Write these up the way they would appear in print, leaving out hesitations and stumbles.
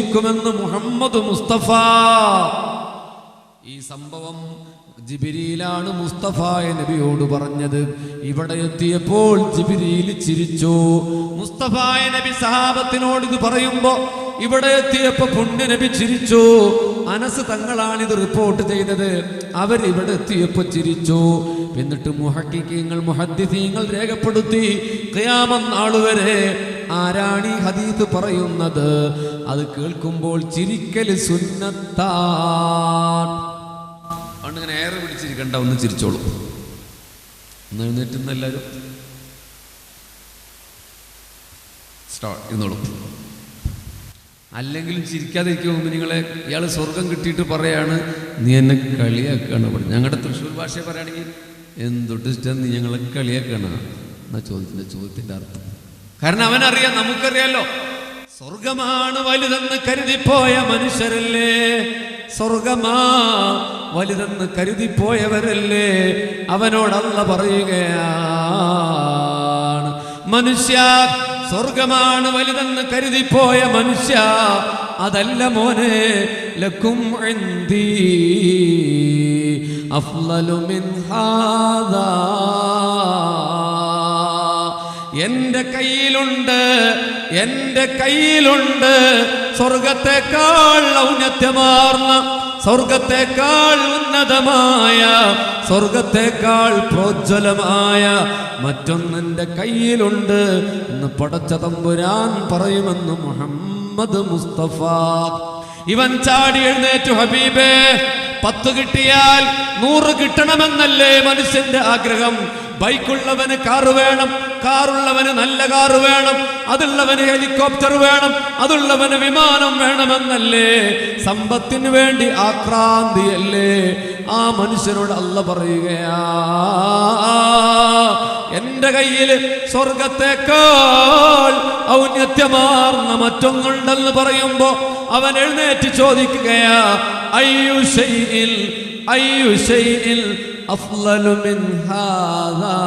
ചിരിക്കുമെന്ന് മുഹമ്മദ് മുസ്തഫ. ഈ സംഭവം ജിബ്രീലാണ് മുസ്തഫായ നബിയോട് പറഞ്ഞത്. ഇവിടെ എത്തിയപ്പോൾ ജിബ്രീൽ ചിരിച്ചു. മുസ്തഫായ നബി സഹാബത്തിനോട് ഇത് പറയുമ്പോ ഇവിടെ എത്തിയപ്പോ പുണ്യ നബി ചിരിച്ചു. അനസ് തങ്ങളാണിത് റിപ്പോർട്ട് ചെയ്തത്. അവരിവിടെ എത്തിയപ്പോ ചിരിച്ചു. എന്നിട്ട് മുഹദ്ദിസീങ്ങൾ രേഖപ്പെടുത്തി ഖിയാമത്ത് നാൾ വരെ ആരാണ് ഈ ഹദീസ് പറയുന്നത്, അത് കേൾക്കുമ്പോൾ ചിരിക്കൽ സുന്നത്താണ്. അതുകൊണ്ട് ഇങ്ങനെ ഏറെ പിടിച്ചിരിക്കണ്ട, ഒന്ന് ചിരിച്ചോളൂ. ഒന്ന് എഴുന്നേറ്റുന്ന എല്ലാവരും ഇരുന്നോളൂ. അല്ലെങ്കിലും ചിരിക്കാതിരിക്കും മുമ്പ് നിങ്ങളെ ഇയാൾ സ്വർഗം കിട്ടിയിട്ട് പറയാണ് നീ എന്നെ കളിയാക്കാണ്. ഞങ്ങളുടെ തൃശ്ശൂർ ഭാഷ പറയുകയാണെങ്കിൽ എന്തൊട്ട് ഇഷ്ടം നീ ഞങ്ങളെ കളിയാക്കാണ് എന്നാ ചോദ്യത്തിന്റെ അർത്ഥം. കാരണം അവനറിയാം, നമുക്കറിയാലോ, സ്വർഗമാണ് വലുതെന്ന് കരുതിപ്പോയ മനുഷ്യരല്ലേ, സ്വർഗമാ വലുതെന്ന് കരുതിപ്പോയവരല്ലേ, അവനോട് അല്ലാഹ് പറയുകയാണ്, മനുഷ്യ സ്വർഗമാണ് വലുതെന്ന് കരുതിപ്പോയ മനുഷ്യ, അതല്ല മോനെ, ലക്കും ഇൻദി അഫ്ളലു മിൻ ഹാദാ, എന്റെ കയ്യിലുണ്ട് സ്വർഗത്തെക്കാൾ ഔന്നത്യമാർന്ന, സ്വർഗത്തെക്കാൾ ഉന്നതമായ, സ്വർഗത്തെക്കാൾ പ്രോജ്വലമായ മറ്റൊന്നെന്റെ കയ്യിലുണ്ട് എന്ന് പടച്ച തമ്പുരാൻ പറയുമെന്ന് മുഹമ്മദ് മുസ്തഫ. ഇവൻ ചാടി എഴുന്നേറ്റു, ഹബീബേ 10 കിട്ടിയാൽ 100 കിട്ടണമെന്നല്ലേ മനുഷ്യന്റെ ആഗ്രഹം. ബൈക്കുള്ളവന് കാറ് വേണം, കാറുള്ളവന് നല്ല കാറ് വേണം, അതുള്ളവന് ഹെലികോപ്റ്റർ വേണം, അതുള്ളവന് വിമാനം വേണമെന്നല്ലേ, സമ്പത്തിന് വേണ്ടി ആക്രാന്തിയല്ലേ. ആ മനുഷ്യനോട് അല്ലാഹ് പറയുകയാ, എന്റെ കയ്യിൽ സ്വർഗത്തെക്കാൾ ഔന്നത്യമാർന്ന മറ്റൊന്നുണ്ടെന്ന് പറയുമ്പോ അവൻ എഴുന്നേറ്റ് ചോദിക്കുകയാ, അയ്യു ശൈഇൻ അഫ്ളലു മിൻ ഹാദാ,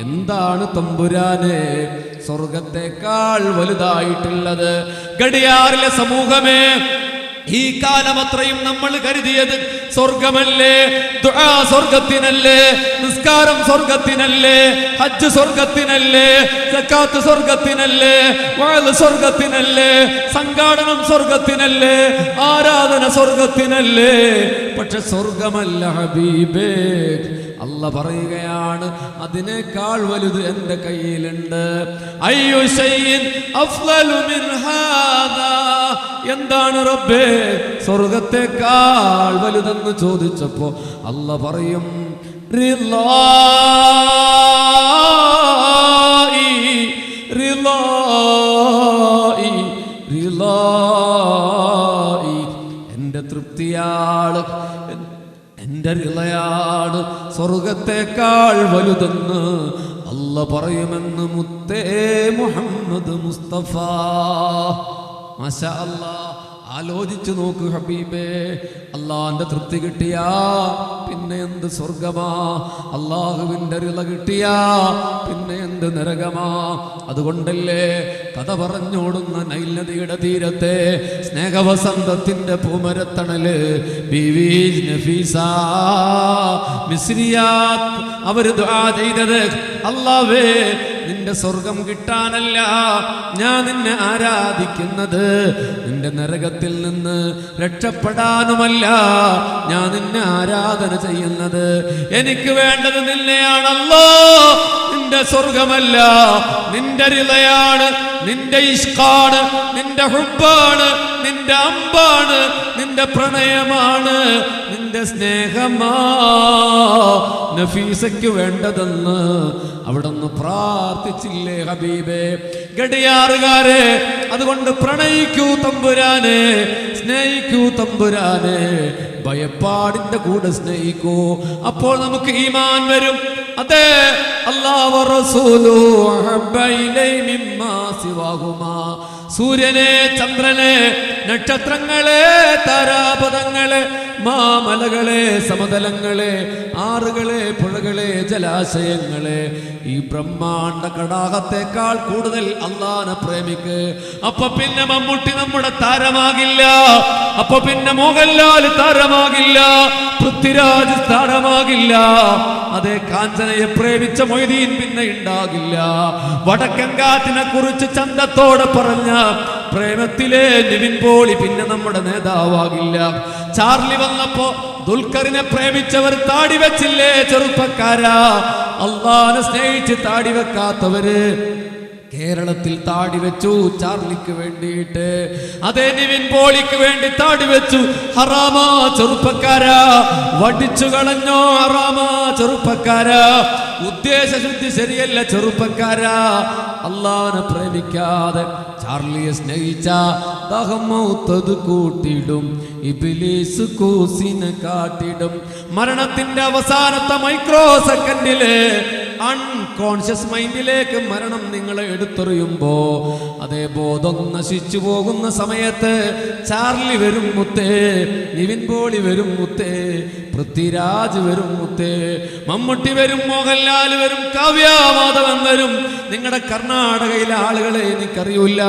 എന്താണ് തമ്പുരാനെ സ്വർഗത്തെക്കാൾ വലുതായിട്ടുള്ളത്? ഗഡിയാറിലെ സമൂഹമേ, ഈ കാലമത്രയും നമ്മൾ കരുതിയത് സ്വർഗമല്ലേ, ദുആ സ്വർഗത്തിനല്ലേ, നിസ്കാരം സ്വർഗത്തിനല്ലേ, ഹജ്ജ് സ്വർഗത്തിനല്ലേ, സക്കാത്ത് സ്വർഗത്തിനല്ലേ, വഅദ് സ്വർഗത്തിനല്ലേ, സംഘാടനം സ്വർഗത്തിനല്ലേ, ആരാധന സ്വർഗത്തിനല്ലേ. പക്ഷെ സ്വർഗമല്ല ഹബീബേ. അല്ലാഹ് പറയുകയാണ്, അതിനേക്കാൾ വലുത് എന്റെ കയ്യിലുണ്ട്. അയ്യു ശൈഇൻ അഫ്ളലു മിൻ ഹാദാ, എന്താണ് റബ്ബേ സ്വർഗത്തെക്കാൾ വലുതെന്ന് ചോദിച്ചപ്പോ അല്ലാഹ് പറയും, റിളായി റിളായി റിളായി, എന്റെ തൃപ്തിയാണ്, എന്റെ റിളയാണ് സ്വർഗത്തെക്കാൾ വലുതെന്ന് അല്ലാഹ് പറയുമെന്ന് മുത്തേ മുഹമ്മദ് മുസ്തഫ. മാഷാ അല്ലാഹ്, ആലോചിച്ചു നോക്ക് ഹബീബേ. അള്ളാന്റെ തൃപ്തി കിട്ടിയാ പിന്നെ എന്ത് സ്വർഗമാ, അള്ളാഹുവിന്റെ റിള കിട്ടിയാ പിന്നെ എന്ത് നരകമാ. അതുകൊണ്ടല്ലേ കഥ പറഞ്ഞോടുന്ന നൈൽ നദിയുടെ തീരത്തെ സ്നേഹവസന്തത്തിന്റെ പൂമരത്തണല് ബീവി നഫീസ മിസ്രിയാത്ത് അവര് ദുആ ചെയ്തത്, അല്ലാഹുവേ നിന്റെ സ്വർഗം കിട്ടാനല്ല ഞാൻ നിന്നെ ആരാധിക്കുന്നത്, നിന്റെ നരകത്തിൽ നിന്ന് രക്ഷപ്പെടാനുമല്ല ഞാൻ നിന്നെ ആരാധന ചെയ്യുന്നത്. എനിക്ക് വേണ്ടത് നിന്നെയാണല്ലോ, നിന്റെ സ്വർഗമല്ല, നിന്റെ റിളയാണ്, നിന്റെ ഇഷ്കാണ്, നിന്റെ ഹുബ്ബാണ്, നിന്റെ അമ്പാണ്, നിന്റെ പ്രണയമാണ്, നിന്റെ സ്നേഹമാ നഫീസയ്ക്ക് വേണ്ടതെന്ന് അവിടുന്ന് പ്രാർത്ഥിച്ചില്ലേ ഹബീബേ. ഗഡിയാറുകാരെ, അതുകൊണ്ട് പ്രണയിക്കൂ തമ്പുരാനെ, സ്നേഹിക്കൂ തമ്പുരാനെ, ഭയപ്പാടിന്റെ കൂടെ സ്നേഹിക്കൂ. അപ്പോൾ നമുക്ക് ഈമാൻ വരും. അതെ, അല്ലാഹു റസൂലു അഹബ്ബ ഇലൈ മിമ്മാ സിവാഹുമാ, സൂര്യനെ ചന്ദ്രനെ നക്ഷത്രങ്ങളെ, താരാപഥങ്ങളെ, മാമലകളെ, സമതലങ്ങളെ, ആറുകളെ, പുഴകളെ, ജലാശയങ്ങളെ, ഈ ബ്രഹ്മാണ്ട കടാകത്തെക്കാൾ കൂടുതൽ അള്ളാനെ പ്രേമിക്ക്. അപ്പൊ പിന്നെ മമ്മൂട്ടി നമ്മുടെ താരമാകില്ല, അപ്പൊ പിന്നെ മോഹൻലാൽ താരമാകില്ല, പൃഥ്വിരാജ് താരമാകില്ല. അതേ കാഞ്ചനയെ പ്രേമിച്ച മൊയ്തീൻ പിന്നെ ഉണ്ടാകില്ല. വടക്കൻ കാറ്റിനെ കുറിച്ച് ചന്തത്തോടെ പറഞ്ഞ പ്രേമത്തിലെ നിവിൻ പോളി പിന്നെ നമ്മുടെ നേതാവാകില്ല. ചാർലി വന്നപ്പോ ദുൽഖറിനെ പ്രേമിച്ചവർ താടി വെച്ചില്ലേ ചെറുപ്പക്കാരാ? അള്ളാനെ സ്നേഹിച്ച് താടി വെക്കാത്തവര് കേരളത്തിൽ താടി വെച്ചു ചാർലിക്ക് വേണ്ടിയിട്ട്. അതേ നിവിൻ പോളിക്ക് വേണ്ടി താടി വെച്ചു. ഹറാമാ ചെറുപ്പക്കാരാ, വടിച്ചു കളഞ്ഞോ ഹറാമാ ചെറുപ്പക്കാരാ. ഉദ്ദേശശുദ്ധി ശരിയല്ല ചെറുപ്പക്കാരാ. അള്ളാനെ പ്രേമിക്കാതെ ചാർലിയെ സ്നേഹിച്ച ദഹമൗത്തത് കൂട്ടിടും, ഇബ്ലീസ് കൂസിനെ കാട്ടിടും. മരണത്തിന്റെ അവസാനത്തെ മൈക്രോ സെക്കൻഡില് അൺകോൺഷ്യസ് മൈൻഡിലേക്ക് മരണം നിങ്ങളെ എടുത്തെറിയുമ്പോ അതേ ബോധം നശിച്ചു പോകുന്ന സമയത്ത് ചാർലി വരും മുത്തേ, നിവിൻ പോളി വരും മുത്തേ, പൃഥ്വിരാജ് വരും മുത്തേ, മമ്മൂട്ടി വരും, മോഹൻലാൽ വരും, കാവ്യമാധവൻ വരും. നിങ്ങളുടെ കർണാടകയിലെ ആളുകളെ എനിക്കറിയില്ല,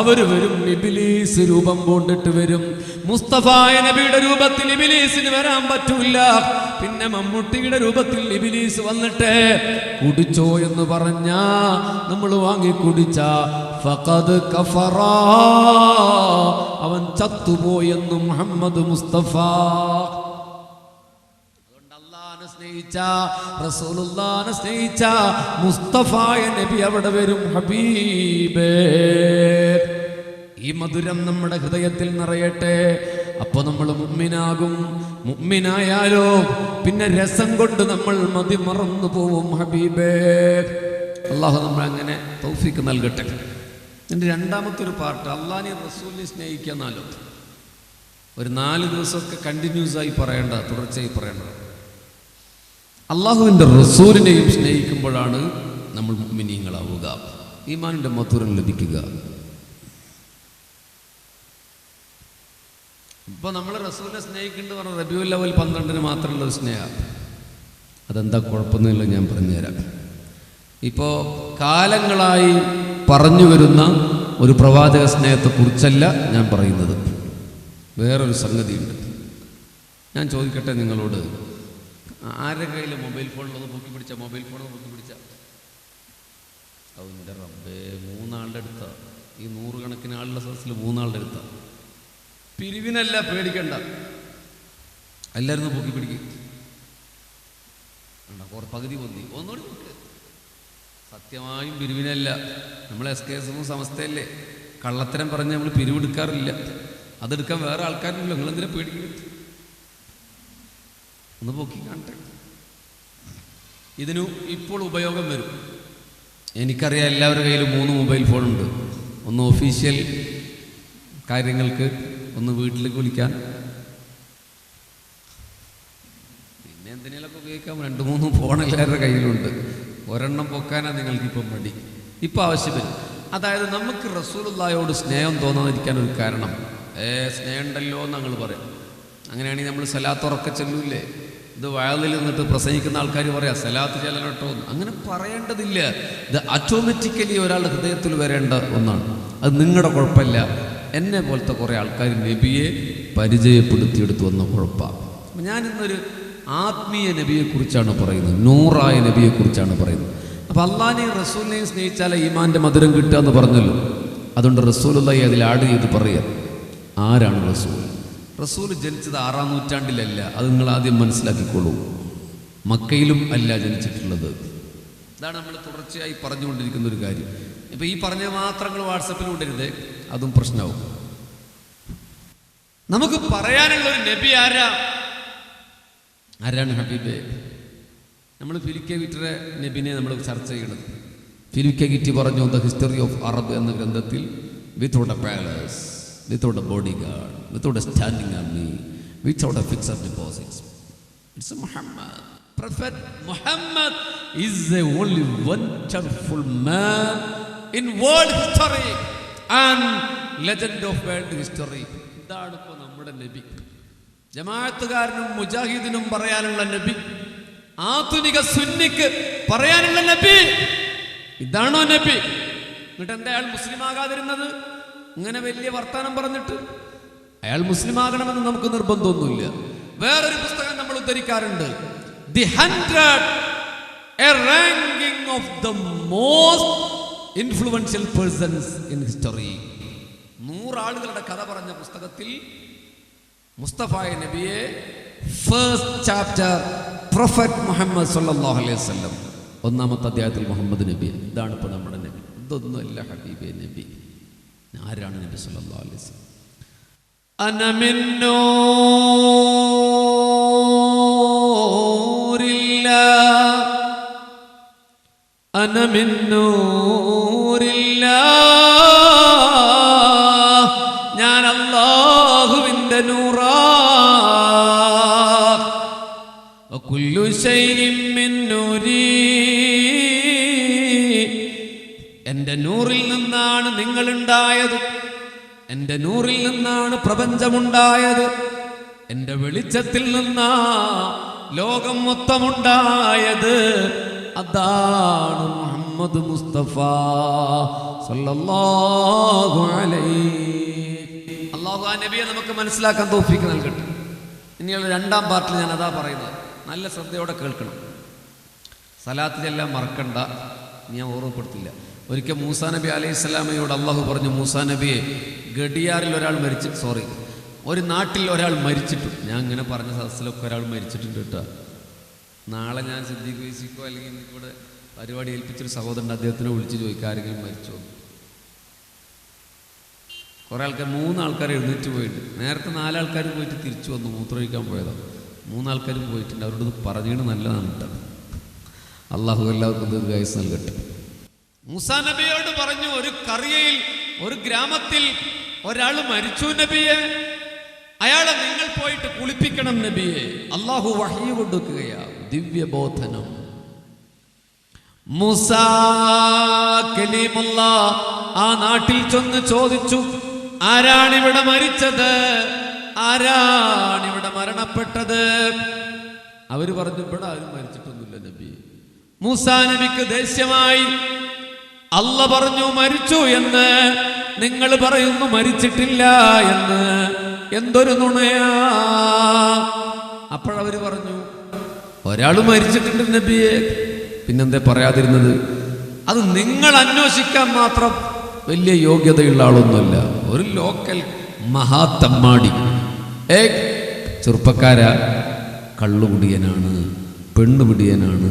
അവര് വരും. ഇബ്ലീസ് രൂപം കൊണ്ടിട്ട് വരും. മുസ്തഫ നബിയുടെ രൂപത്തിൽ ഇബ്ലീസിന് വരാൻ പറ്റൂല. പിന്നെ മമ്മൂട്ടിയുടെ രൂപത്തിൽ ഇബ്ലീസ് വന്നിട്ട് കുടിച്ചോ എന്ന് പറഞ്ഞ നമ്മൾ വാങ്ങി കുടിച്ച ഫഖദ് കഫറ, അവൻ ചത്തുപോയെന്ന് മുഹമ്മദ് മുസ്തഫ. സ്നേഹിച്ച റസൂലുള്ളാഹിനെ സ്നേഹിച്ച മുസ്തഫായ നബി അവിടെ വരും. ഹബീബേ, ഈ മധുരം നമ്മുടെ ഹൃദയത്തിൽ നിറയട്ടെ. അപ്പൊ നമ്മൾ മുഅ്മിനാകും. മുഅ്മിനായാലോ പിന്നെ രസം കൊണ്ട് നമ്മൾ മതി മറന്നു പോവും. ഹബീബേ, അല്ലാഹു നമ്മൾ അങ്ങനെ തൗഫീക്ക് നൽകട്ടെ. എൻ്റെ രണ്ടാമത്തെ ഒരു പാർട്ട് അള്ളാഹിനെ റസൂലിനെ സ്നേഹിക്കാന്നാലോ. ഒരു 4 ദിവസമൊക്കെ കണ്ടിന്യൂസ് ആയി പറയേണ്ട, തുടർച്ചയായി പറയേണ്ട. അള്ളാഹുവിൻ്റെ റസൂലിനെയും സ്നേഹിക്കുമ്പോഴാണ് നമ്മൾ മുഅ്മിനീങ്ങളാവുക, ഈമാനിൻ്റെ മധുരം ലഭിക്കുക. ഇപ്പോൾ നമ്മൾ റസൂലിനെ സ്നേഹിക്കേണ്ടത് പറഞ്ഞാൽ റബീഉൽ അവ്വൽ 12 മാത്രമുള്ള ഒരു സ്നേഹം. അതെന്താ കുഴപ്പമൊന്നുമില്ല, ഞാൻ പറഞ്ഞുതരാം. ഇപ്പോൾ കാലങ്ങളായി പറഞ്ഞു വരുന്ന ഒരു പ്രവാചക സ്നേഹത്തെക്കുറിച്ചല്ല ഞാൻ പറയുന്നത്, വേറൊരു സംഗതിയുണ്ട്. ഞാൻ ചോദിക്കട്ടെ നിങ്ങളോട്, ആരുടെ കയ്യിൽ മൊബൈൽ ഫോണിലൊന്ന് പൊക്കി പിടിച്ച, മൊബൈൽ ഫോൺ പൊക്കി പിടിച്ച, അതിൻ്റെ റബ്ബേ 3 ആളുടെ അടുത്ത, ഈ 100 കണക്കിന് ആളുടെ സദസ്സിൽ 3 ആളുടെ അടുത്ത. പിരിവിനല്ല, പേടിക്കണ്ട, എല്ലാവരും പൊക്കി പിടിക്കും. പകുതി പൊന്തി, ഒന്നുകൂടി നോക്ക്. സത്യമായും പിരിവിനല്ല. നമ്മൾ SKSM സമസ്തയല്ലേ, കള്ളത്തരം പറഞ്ഞ് നമ്മൾ പിരിവെടുക്കാറില്ല. അതെടുക്കാൻ വേറെ ആൾക്കാരില്ല, നിങ്ങളെന്തിനാ പേടിക്കുന്നത്? ഒന്ന് പൊക്കി കാണട്ടെ. ഇതിനു ഇപ്പോൾ ഉപയോഗം വരും. എനിക്കറിയാം എല്ലാവരുടെ കയ്യിലും 3 മൊബൈൽ ഫോണുണ്ട്. ഒന്ന് ഒഫീഷ്യൽ കാര്യങ്ങൾക്ക്, ഒന്ന് വീട്ടിലേക്ക് വിളിക്കാൻ, പിന്നെ എന്തിനേലൊക്കെ ഉപയോഗിക്കാൻ 2-3 ഫോൺ എല്ലാവരുടെ കയ്യിലുണ്ട്. ഒരെണ്ണം പൊക്കാനാണ് നിങ്ങൾക്കിപ്പം മടി. ഇപ്പം ആവശ്യം വരും. അതായത് നമുക്ക് റസൂലുള്ളാഹിയോട് സ്നേഹം തോന്നാതിരിക്കാൻ ഒരു കാരണം, സ്നേഹം ഉണ്ടല്ലോ എന്ന് ഞങ്ങൾ പറയും. അങ്ങനെയാണെങ്കിൽ നമ്മൾ സലാത്ത് ഉറക്കെ ചെല്ലൂല്ലേ? ഇത് വയലിൽ നിന്നിട്ട് പ്രസംഗിക്കുന്ന ആൾക്കാർ പറയാം സലാത്ത് ചെല്ലട്ടോ. അങ്ങനെ പറയേണ്ടതില്ല. ഇത് ഓട്ടോമാറ്റിക്കലി ഒരാളുടെ ഹൃദയത്തിൽ വരേണ്ട ഒന്നാണ്. അത് നിങ്ങളുടെ കുഴപ്പമില്ല. എന്നെ പോലത്തെ കുറേ ആൾക്കാർ നബിയെ പരിചയപ്പെടുത്തിയെടുത്ത് വന്ന കുഴപ്പമാണ്. ഞാനിന്നൊരു ആത്മീയ നബിയെക്കുറിച്ചാണ് പറയുന്നത്, നൂറായ നബിയെക്കുറിച്ചാണ് പറയുന്നത്. അപ്പോൾ അള്ളാഹിനെയും റസൂലിനെയും സ്നേഹിച്ചാലേ ഈമാൻ്റെ മധുരം കിട്ടുക എന്ന് പറഞ്ഞല്ലോ. അതുകൊണ്ട് റസൂലുള്ളാഹി അതിൽ ആഡ് ചെയ്ത് പറയാം. ആരാണ് റസൂൽ? റസൂൽ ജനിച്ചത് 6-ാം നൂറ്റാണ്ടിലല്ല. അത് നിങ്ങൾ ആദ്യം മനസ്സിലാക്കിക്കോളൂ. മക്കയിലും അല്ല ജനിച്ചിട്ടുള്ളത്. ഇതാണ് നമ്മൾ തുടർച്ചയായി പറഞ്ഞുകൊണ്ടിരിക്കുന്ന ഒരു കാര്യം. ഇപ്പം ഈ പറഞ്ഞ മാത്രങ്ങൾ വാട്സപ്പിൽ വിടരുത്, അതും പ്രശ്നമാവും. നമുക്ക് പറയാനുള്ള ഒരു നബി ആരാണ് ഹബീബേ? നമ്മൾ ഫിലിക്കെ ഗിറ്റിയുടെ നബിനെ നമ്മൾ ചർച്ച ചെയ്യണത്. ഫിലിക്കെ ഗിറ്റി പറഞ്ഞു ദ ഹിസ്റ്ററി ഓഫ് അറബ് എന്ന ഗ്രന്ഥത്തിൽ, without A palace, without a bodyguard, without a standing army, without a fixed deposits. It's a Muhammad. Prophet Muhammad is the only wonderful man in world history, and legend of world history. ഇതാണ് ഇപ്പോൾ നമ്മുടെ നബി. ജമാഅത്തുകാരനും മുജാഹിദിനും പറയാനുള്ള നബി, ആധുനിക സുന്നിക്ക് പറയാനുള്ള നബി ഇതാണോ നബി? എന്നിട്ട് എന്താ അയാൾ മുസ്ലിം ആകാതിരുന്നത്? ഇങ്ങനെ വലിയ വർത്താനം പറഞ്ഞിട്ട് അയാൾ മുസ്ലിം ആകണമെന്ന് നമുക്ക് നിർബന്ധമൊന്നുമില്ല. വേറൊരു പുസ്തകം നമ്മൾ ഉദ്ധരിക്കാറുണ്ട്, the 100 a ranking of the most influential persons in history. 100 ആളുകളുടെ കഥ പറഞ്ഞ പുസ്തകത്തിൽ മുസ്തഫായ നബിയെ ഫസ്റ്റ് ചാപ്റ്റർ പ്രൊഫറ്റ് മുഹമ്മദ് സല്ലല്ലാഹു അലൈഹി വസല്ലം, 1-ാമത്തെ അധ്യായത്തിൽ മുഹമ്മദ് നബി. ഇതാണ് ഇപ്പോൾ നമ്മുടെ നബി. ഇതൊന്നുമല്ല ഹബീബെ നബി. ആരാണ് നബി സല്ലല്ലാഹു അലൈഹി വസല്ലം? അന മിൻ നൂരില്ലാഹ്, അന മിൻ നൂരില്ലാഹ്, ഞാൻ അല്ലാഹുവിൻ്റെ നൂറാണ്. വകുല്ലു ശൈഇൻ മിൻ നൂരി, എൻ്റെ നൂറിൽ നിന്നാണ് നിങ്ങൾ ഉണ്ടായത്, എൻ്റെ നൂറിൽ നിന്നാണ് പ്രപഞ്ചമുണ്ടായത്, എൻ്റെ വെളിച്ചത്തിൽ നിന്നാ ലോകം മൊത്തമുണ്ടായത്. അതാണ് മുഹമ്മദ് മുസ്തഫ സല്ലല്ലാഹു അലൈഹി. അല്ലാഹു ആ നബിയെ നമുക്ക് മനസ്സിലാക്കാൻ തൗഫീഖ് നൽകട്ടെ. ഇനിയുള്ള 2-ാം പാർട്ടിൽ ഞാൻ അതാ പറയുന്നത്, നല്ല ശ്രദ്ധയോടെ കേൾക്കണം. സലാത്ത് ചെല്ലാൻ മറക്കണ്ട, ഞാൻ ഓർമ്മപ്പെടുത്തില്ല. ഒരിക്കൽ മൂസാ നബി അലൈഹി സ്വലാമയോട് അള്ളാഹു പറഞ്ഞു, മൂസാ നബിയെ, ഗഡിയാറിൽ ഒരാൾ ഒരു നാട്ടിൽ ഒരാൾ മരിച്ചിട്ടു. ഞാൻ ഇങ്ങനെ പറഞ്ഞ സദസ്സിലൊക്കെ ഒരാൾ മരിച്ചിട്ടുണ്ട് കേട്ടോ. നാളെ ഞാൻ സിദ്ദീഖ് വൈസിക്കോ അല്ലെങ്കിൽ എനിക്കിവിടെ പരിപാടി ഏൽപ്പിച്ചൊരു സഹോദരൻ അദ്ദേഹത്തിനെ വിളിച്ച് ചോദിക്കുക, ആരെങ്കിലും മരിച്ചോ? കുറേ ആൾക്കാർ, 3 ആൾക്കാർ എഴുന്നേറ്റ് പോയിട്ടുണ്ട്. നേരത്തെ 4 ആൾക്കാർ പോയിട്ട് തിരിച്ചു വന്നു, മൂത്രമൊഴിക്കാൻ പോയതാണ്. 3 ആൾക്കാരും പോയിട്ടുണ്ട്. അവരോട് പറഞ്ഞിട്ട് നല്ലതാണ് കേട്ടോ. അള്ളാഹു എല്ലാവർക്കും ദീർഘായുസ്സ് നൽകട്ടെ. മൂസാ നബിയോട് പറഞ്ഞു, ഒരു കറിയയിൽ ഒരു ഗ്രാമത്തിൽ ഒരാൾ മരിച്ചു നബിയെ, അയാളെ നിങ്ങൾ പോയിട്ട് കുളിപ്പിക്കണം നബിയെ. അള്ളാഹു വഹീ കൊടുക്കുകയാ, ദിവ്യബോധനം. മൂസാ കലീമുല്ലാഹ് ആ നാട്ടിൽ ചെന്ന് ചോദിച്ചു, ആരാണിവിടെ മരിച്ചത്, ആരാണിവിടെ മരണപ്പെട്ടത്? അവര് പറഞ്ഞു, ഇവിടെ ആരും മരിച്ചിട്ടൊന്നുമില്ല നബി. മൂസാ നബിക്ക് ദേഷ്യമായി. അല്ല പറഞ്ഞു മരിച്ചു എന്ന്, നിങ്ങൾ പറയുന്നു മരിച്ചിട്ടില്ല എന്ന്. എന്തൊരു നുണയാ! അപ്പോഴവര് പറഞ്ഞു, ഒരാൾ മരിച്ചിട്ടുണ്ട് നബിയെ. പിന്നെന്തേ പറയാതിരുന്നത്? അത് നിങ്ങൾ അന്വേഷിക്കാൻ മാത്രം വലിയ യോഗ്യതയുള്ള ആളൊന്നുമല്ല. ഒരു ലോക്കൽ മഹാത്തമ്മാടി, ചെറുപ്പക്കാരാ, കള്ളുകുടിയനാണ്, പെണ്ണുപിടിയനാണ്,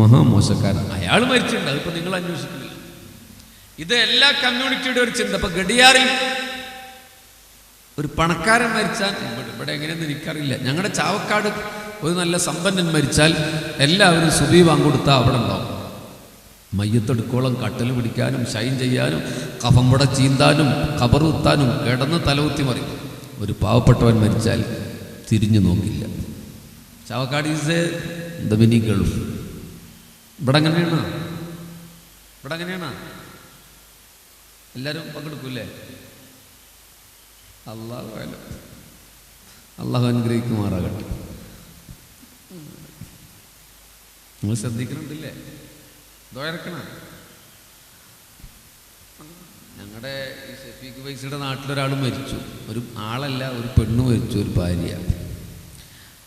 മഹാമോശക്കാരൻ, അയാൾ മരിച്ചിട്ടുണ്ട്. അതിപ്പോ നിങ്ങൾ അന്വേഷിക്കുന്നില്ല. ഇത് എല്ലാ കമ്മ്യൂണിറ്റിയുടെ ഒരു ചിന്ത. ഇപ്പൊ ഗഡിയാറിൽ ഒരു പണക്കാരൻ മരിച്ചാൽ, ഇവിടെ എങ്ങനെയെന്ന് എനിക്കറിയില്ല, ഞങ്ങളുടെ ചാവക്കാട് ഒരു നല്ല സമ്പന്നൻ മരിച്ചാൽ എല്ലാവരും സുബഹി ബാങ്ക് കൊടുത്താൽ അവിടെ ഉണ്ടാവും. മയ്യത്തെടുക്കോളം കട്ടൽ പിടിക്കാനും ഷൈൻ ചെയ്യാനും കഫം മുട ചീന്താനും ഖബർ കുത്താനും കിടന്ന് തലകുത്തി മറിയും. ഒരു പാവപ്പെട്ടവൻ മരിച്ചാൽ തിരിഞ്ഞു നോക്കില്ല. Chavakkad is the mini Gulf. ഇവിടെ അങ്ങനെയാണ്, ഇവിടെ അങ്ങനെയാണ്. എല്ലാവരും പങ്കെടുക്കൂല്ലേ? അള്ളാഹു അനുഗ്രഹിക്കുമാറാകട്ടെ. നിങ്ങൾ ശ്രദ്ധിക്കുന്നുണ്ടല്ലേ? ദോയറക്കണം. ഞങ്ങളുടെ ഈ ഷഫീഖ് വൈസിയുടെ നാട്ടിലൊരാൾ മരിച്ചു. ഒരു ആളല്ല, ഒരു പെണ്ണ് മരിച്ചു, ഒരു ഭാര്യ.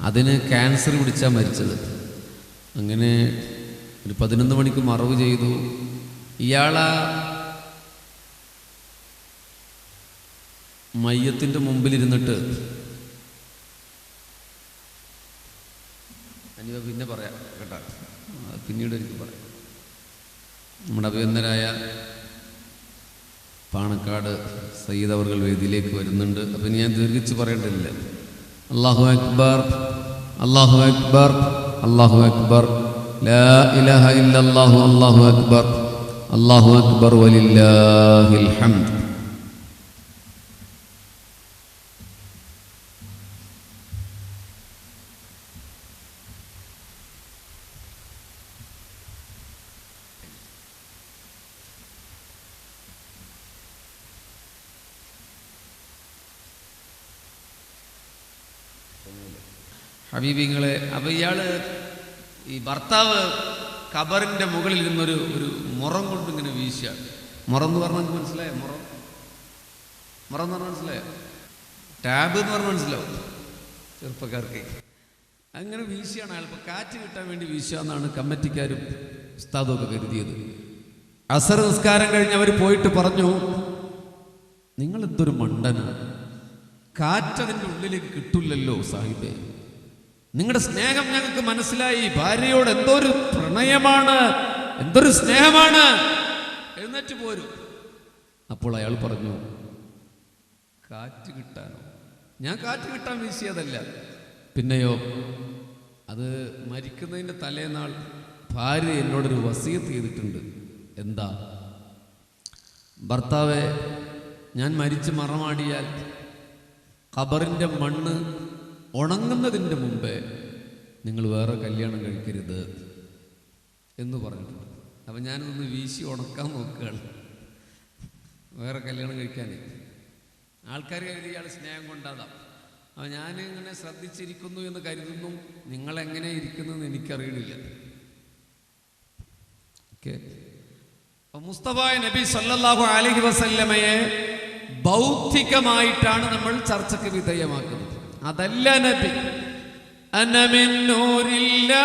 അതിന് ക്യാൻസർ പിടിച്ചാൽ മരിച്ചത്. അങ്ങനെ ഒരു 11 മണിക്ക് മറവ് ചെയ്തു. ഇയാളാ മയ്യത്തിൻ്റെ മുമ്പിലിരുന്നിട്ട്, അനിവ പിന്നെ പറയാം കേട്ടോ, പിന്നീട് എനിക്ക് പറയാം. നമ്മുടെ അഭിനന്ദനായ പാണക്കാട് സയ്യിദ് അവർകൾ വേദിയിലേക്ക് വരുന്നുണ്ട്. അപ്പം ഞാൻ ദീർഘിച്ച് പറയേണ്ടതില്ല. അല്ലാഹു അക്ബർ, അല്ലാഹു അക്ബർ, അല്ലാഹു അക്ബർ, ലാ ഇലാഹ ഇല്ലല്ലാഹു, അല്ലാഹു അക്ബർ, അല്ലാഹു അക്ബർ വലില്ലാഹിൽ ഹംദ്. ഹബീബിങ്ങളെ, അപ്പം ഇയാൾ ഈ ഭർത്താവ് ഖബറിൻ്റെ മുകളിൽ നിന്നൊരു മുറം കൊണ്ട് ഇങ്ങനെ വീശുകയാണ്. മുറം എന്ന് പറഞ്ഞാൽ മനസ്സിലായോ? മുറം എന്ന് പറഞ്ഞാൽ മനസ്സിലായോ? ടാബ് എന്ന് പറഞ്ഞാൽ മനസ്സിലാവും ചെറുപ്പക്കാർക്ക്. അങ്ങനെ വീശിയാണ് അയാൾ. ഇപ്പോൾ കാറ്റ് കിട്ടാൻ വേണ്ടി വീശുക എന്നാണ് കമ്മിറ്റിക്കാരും ഉസ്താദും ഒക്കെ കരുതിയത്. അസർ നിസ്കാരം കഴിഞ്ഞ് അവർ പോയിട്ട് പറഞ്ഞു, നിങ്ങൾ എന്തൊരു മണ്ടനാണ്, കാറ്റതിൻ്റെ ഉള്ളിലേക്ക് കിട്ടില്ലല്ലോ സാഹിബേ, നിങ്ങളുടെ സ്നേഹം ഞങ്ങൾക്ക് മനസ്സിലായി, ഭാര്യയോട് എന്തോ ഒരു പ്രണയമാണ്, എന്തൊരു സ്നേഹമാണ്, എഴുന്നേറ്റ് പോരും. അപ്പോൾ അയാൾ പറഞ്ഞു, കാറ്റ് കിട്ടാനോ? ഞാൻ കാറ്റ് കിട്ടാൻ വീശിയതല്ല. പിന്നെയോ, അത് മരിക്കുന്നതിൻ്റെ തലേനാൾ ഭാര്യ എന്നോടൊരു വസിയത്ത് ചെയ്തിട്ടുണ്ട്. എന്താ? ഭർത്താവെ, ഞാൻ മരിച്ച് മറമാടിയാൽ ഖബറിൻ്റെ മണ്ണ് ഉണങ്ങുന്നതിൻ്റെ മുമ്പേ നിങ്ങൾ വേറെ കല്യാണം കഴിക്കരുത് എന്ന് പറഞ്ഞിട്ടുണ്ട്. അപ്പം ഞാനൊന്ന് വീശി ഉണക്കാൻ നോക്കുകയാണ്, വേറെ കല്യാണം കഴിക്കാനേ. ആൾക്കാർ കരുതി ഇയാൾ സ്നേഹം കൊണ്ടാതാം. അപ്പം ഞാനിങ്ങനെ ശ്രദ്ധിച്ചിരിക്കുന്നു എന്ന് കരുതുന്നു. നിങ്ങളെങ്ങനെ ഇരിക്കുന്നതെന്ന് എനിക്കറിയണില്ല. ഓക്കെ. മുസ്തഫ നബി സല്ലല്ലാഹു അലൈഹി വസല്ലമയെ ബൗദ്ധികമായിട്ടാണ് നമ്മൾ ചർച്ചയ്ക്ക് വിധേയമാക്കുന്നത്. അതല്ല നബി. അന മിൻ നൂരില്ലാഹ്,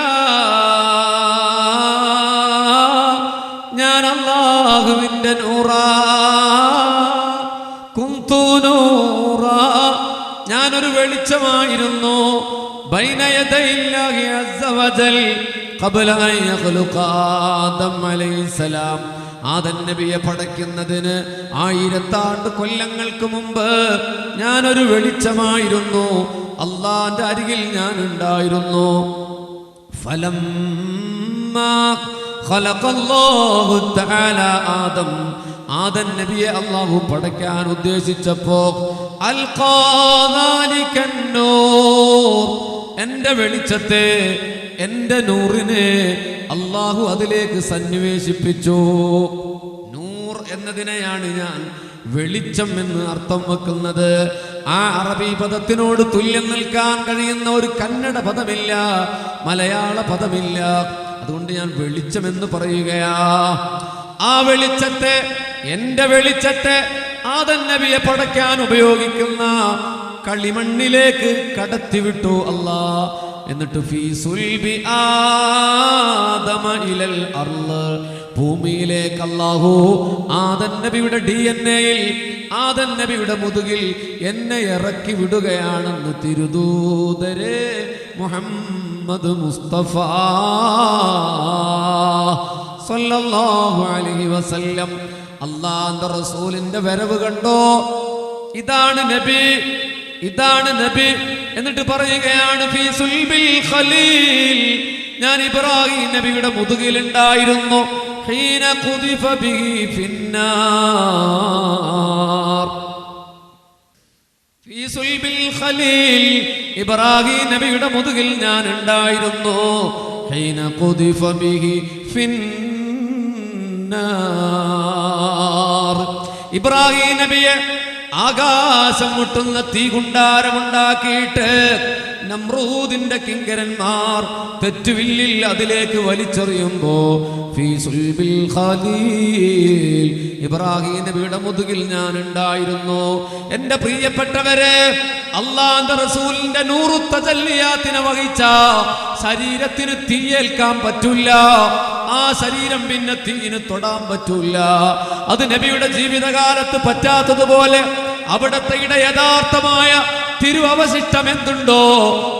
ഞാൻ അല്ലാഹുവിൻ്റെ നൂറാ. കുന്തു നൂറാ, ഞാനൊരു വെളിച്ചമായിരുന്നു. ബൈന യദൈല്ലാഹി അസ്സ വജൽ ഖബ്ല അൻ യഖ്ലുഖ ആദം അലൈഹിസ്സലാം. ആദം നബിയെ പടയ്ക്കുന്നതിന് 1000 കൊല്ലങ്ങൾക്ക് മുമ്പ് ഞാനൊരു വെളിച്ചമായിരുന്നു. അള്ളാന്റെ അരികിൽ ഞാൻ ഉണ്ടായിരുന്നു. ഫലമ്മാ ഖലഖല്ലാഹു തആല ആദം, ആദം നബിയെ അള്ളാഹു പടയ്ക്കാൻ ഉദ്ദേശിച്ചപ്പോ അൽഖാ ദാലികൻ നൂർ, എന്റെ വെളിച്ചത്തെ, എന്റെ നൂറിനെ അള്ളാഹു അതിലേക്ക് സന്നിവേശിപ്പിച്ചു. നൂർ എന്നതിനെയാണ് ഞാൻ വെളിച്ചം എന്ന് അർത്ഥം വെക്കുന്നത്. ആ അറബി പദത്തിനോട് തുല്യം നിൽക്കാൻ കഴിയുന്ന ഒരു കന്നഡ പദമില്ല, മലയാള പദമില്ല. അതുകൊണ്ട് ഞാൻ വെളിച്ചം എന്ന് പറയുകയാ. ആ വെളിച്ചത്തെ, എന്റെ വെളിച്ചത്തെ ആദം നബിയെ പടയ്ക്കാൻ ഉപയോഗിക്കുന്ന കളിമണ്ണിലേക്ക് കടത്തിവിട്ടു അല്ലാഹ്. എന്നിട്ട് ഫീ സുൽബി ആദമ ഇലൽ അർള്, ഭൂമിയിലേക്ക് അല്ലാഹു ആദം നബിയുടെ DNA-യിൽ, ആദം നബിയുടെ മുതുകിൽ എന്നെ ഇറക്കി വിടുകയാണെന്ന് തിരുദൂതരെ മുഹമ്മദ് മുസ്തഫ സല്ലല്ലാഹു അലൈഹി വസല്ലം. അല്ലാഹുവിന്റെ റസൂലിന്റെ വരവ് കണ്ടോ? ഇതാണ് നബി, ഇതാണ് നബി. എന്നിട്ട് പറയുകയാണ്, ഫീ സുൽബിൽ ഖലീൽ, ഞാൻ ഇബ്രാഹിം നബിയുടെ മുതുകിലുണ്ടായിരുന്നു. ഹീന ഖുദിഫ ബിഹി ഫിന്നാർ. ഫീ സുൽബിൽ ഖലീൽ, ഇബ്രാഹിം നബിയുടെ മുതുകിൽ ഞാൻ ഉണ്ടായിരുന്നു. ഹീന ഖുദിഫ ബിഹി ഫിന്നാർ. ഇബ്രാഹിം നബിയെ ആകാശം മുട്ടുന്ന തീകുണ്ടാരമുണ്ടാക്കിയിട്ട് നമ്രൂദിന്റെ കിങ്കരന്മാർ തെറ്റുവില്ലിൽ അതിലേക്ക് വലിച്ചെറിയുമ്പോ ഫീ സുൽബിൽ ഖലീൽ, ഇബ്രാഹിം നബിയുടെ മുതുകിൽ ഞാൻ ഉണ്ടായിരുന്നു. എന്റെ പ്രിയപ്പെട്ടവരെ, അള്ളാഹുവിന്റെ റസൂലിന്റെ നൂറു തജല്ലിയാത്തിനെ വഹിച്ച ശരീരത്തിന് തീയേൽക്കാൻ പറ്റൂല. ആ ശരീരം പിന്നെ തീയിന് തൊടാൻ പറ്റൂല. അത് നബിയുടെ ജീവിതകാലത്ത് പറ്റാത്തതുപോലെ അവിടത്തെ യഥാർത്ഥമായ തിരുവവശിഷ്ടം എന്തുണ്ടോ,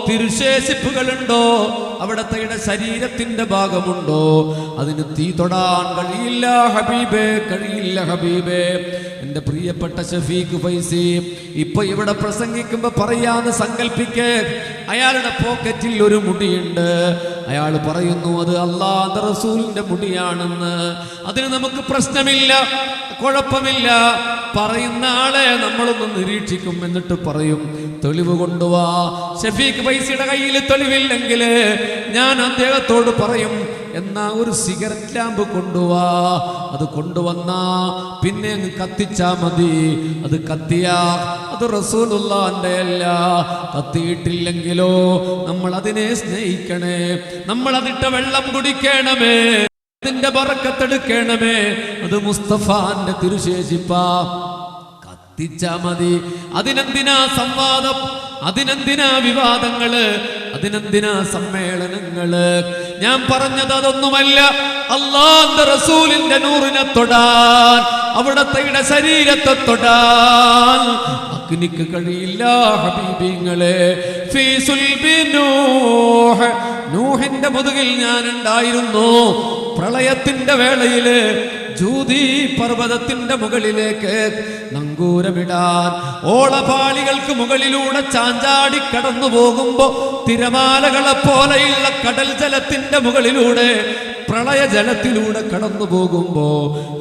തിരുശേഷിപ്പുകളുണ്ടോ, അവിടത്തെ ശരീരത്തിന്റെ ഭാഗമുണ്ടോ, അതിന് തീ തൊടാൻ കഴിയില്ല ഹബീബേ, കഴിയില്ല ഹബീബേ. എന്റെ പ്രിയപ്പെട്ട ഷഫീഖ് ഫൈസി ഇപ്പൊ ഇവിടെ പ്രസംഗിക്കുമ്പോ പറയാന്ന് സങ്കല്പിക്ക്. അയാളുടെ പോക്കറ്റിൽ ഒരു മുടിയുണ്ട്. അയാൾ പറയുന്നു അത് അല്ലാഹുവിന്റെ റസൂലിന്റെ മുടിയാണെന്ന്. അതിന് നമുക്ക് പ്രശ്നമില്ല, കുഴപ്പമില്ല. പറയുന്ന ആളെ നമ്മളൊന്ന് നിരീക്ഷിക്കും, എന്നിട്ട് പറയും തെളിവ് കൊണ്ടുവാ. ഷഫീഖ് ഫൈസിയുടെ കയ്യിൽ തെളിവില്ലെങ്കിൽ ഞാൻ അദ്ദേഹത്തോട് പറയും, എന്നാ ഒരു സിഗരറ്റ് ലാമ്പ് കൊണ്ടുവാ. അത് കൊണ്ടുവന്നാ പിന്നെ അങ്ങ് കത്തിച്ചാ മതി. അത് കത്തിയാ അത് അത് റസൂലുള്ളാന്റെ അല്ല. കത്തിയിട്ടില്ലെങ്കിലോ നമ്മൾ അതിനെ സ്നേഹിക്കണേ, നമ്മൾ അതിട്ട വെള്ളം കുടിക്കണമേ, അതിന്റെ ബറക്കത്തെടുക്കണമേ. അത് മുസ്തഫാന്റെ തിരുശേഷിപ്പാ. കത്തിച്ചാ മതി. അതിനെന്തിനാ സംവാദം, അതിനെന്തിനാ വിവാദങ്ങള്, അതിനെന്തിനാ സമ്മേളനങ്ങള്? ഞാൻ പറഞ്ഞത് അതൊന്നുമല്ല. അല്ലാഹുവിന്റെ റസൂലിന്റെ നൂറിനെ തൊടാൻ, അവിടത്തെ ശരീരത്തെ തൊടാൻ അഗ്നിക്ക് കഴിയില്ല ഹബീബിങ്ങളെ. ഫീ സുൽബി നൂഹ്, നൂഹിന്റെ മുതുകിൽ ഞാൻ ഉണ്ടായിരുന്നു. പ്രളയത്തിന്റെ വേളയില് ജൂതി പർവ്വതത്തിന്റെ മുകളിലേക്ക് നങ്കൂരമിടാൻ ഓളപാളികൾക്ക് മുകളിലൂടെ ചാഞ്ചാടി കടന്നു പോകുമ്പോ തിരമാലകളെ പോലെയുള്ള കടൽ ജലത്തിന്റെ മുകളിലൂടെ, പ്രളയജലത്തിലൂടെ കടന്നു പോകുമ്പോ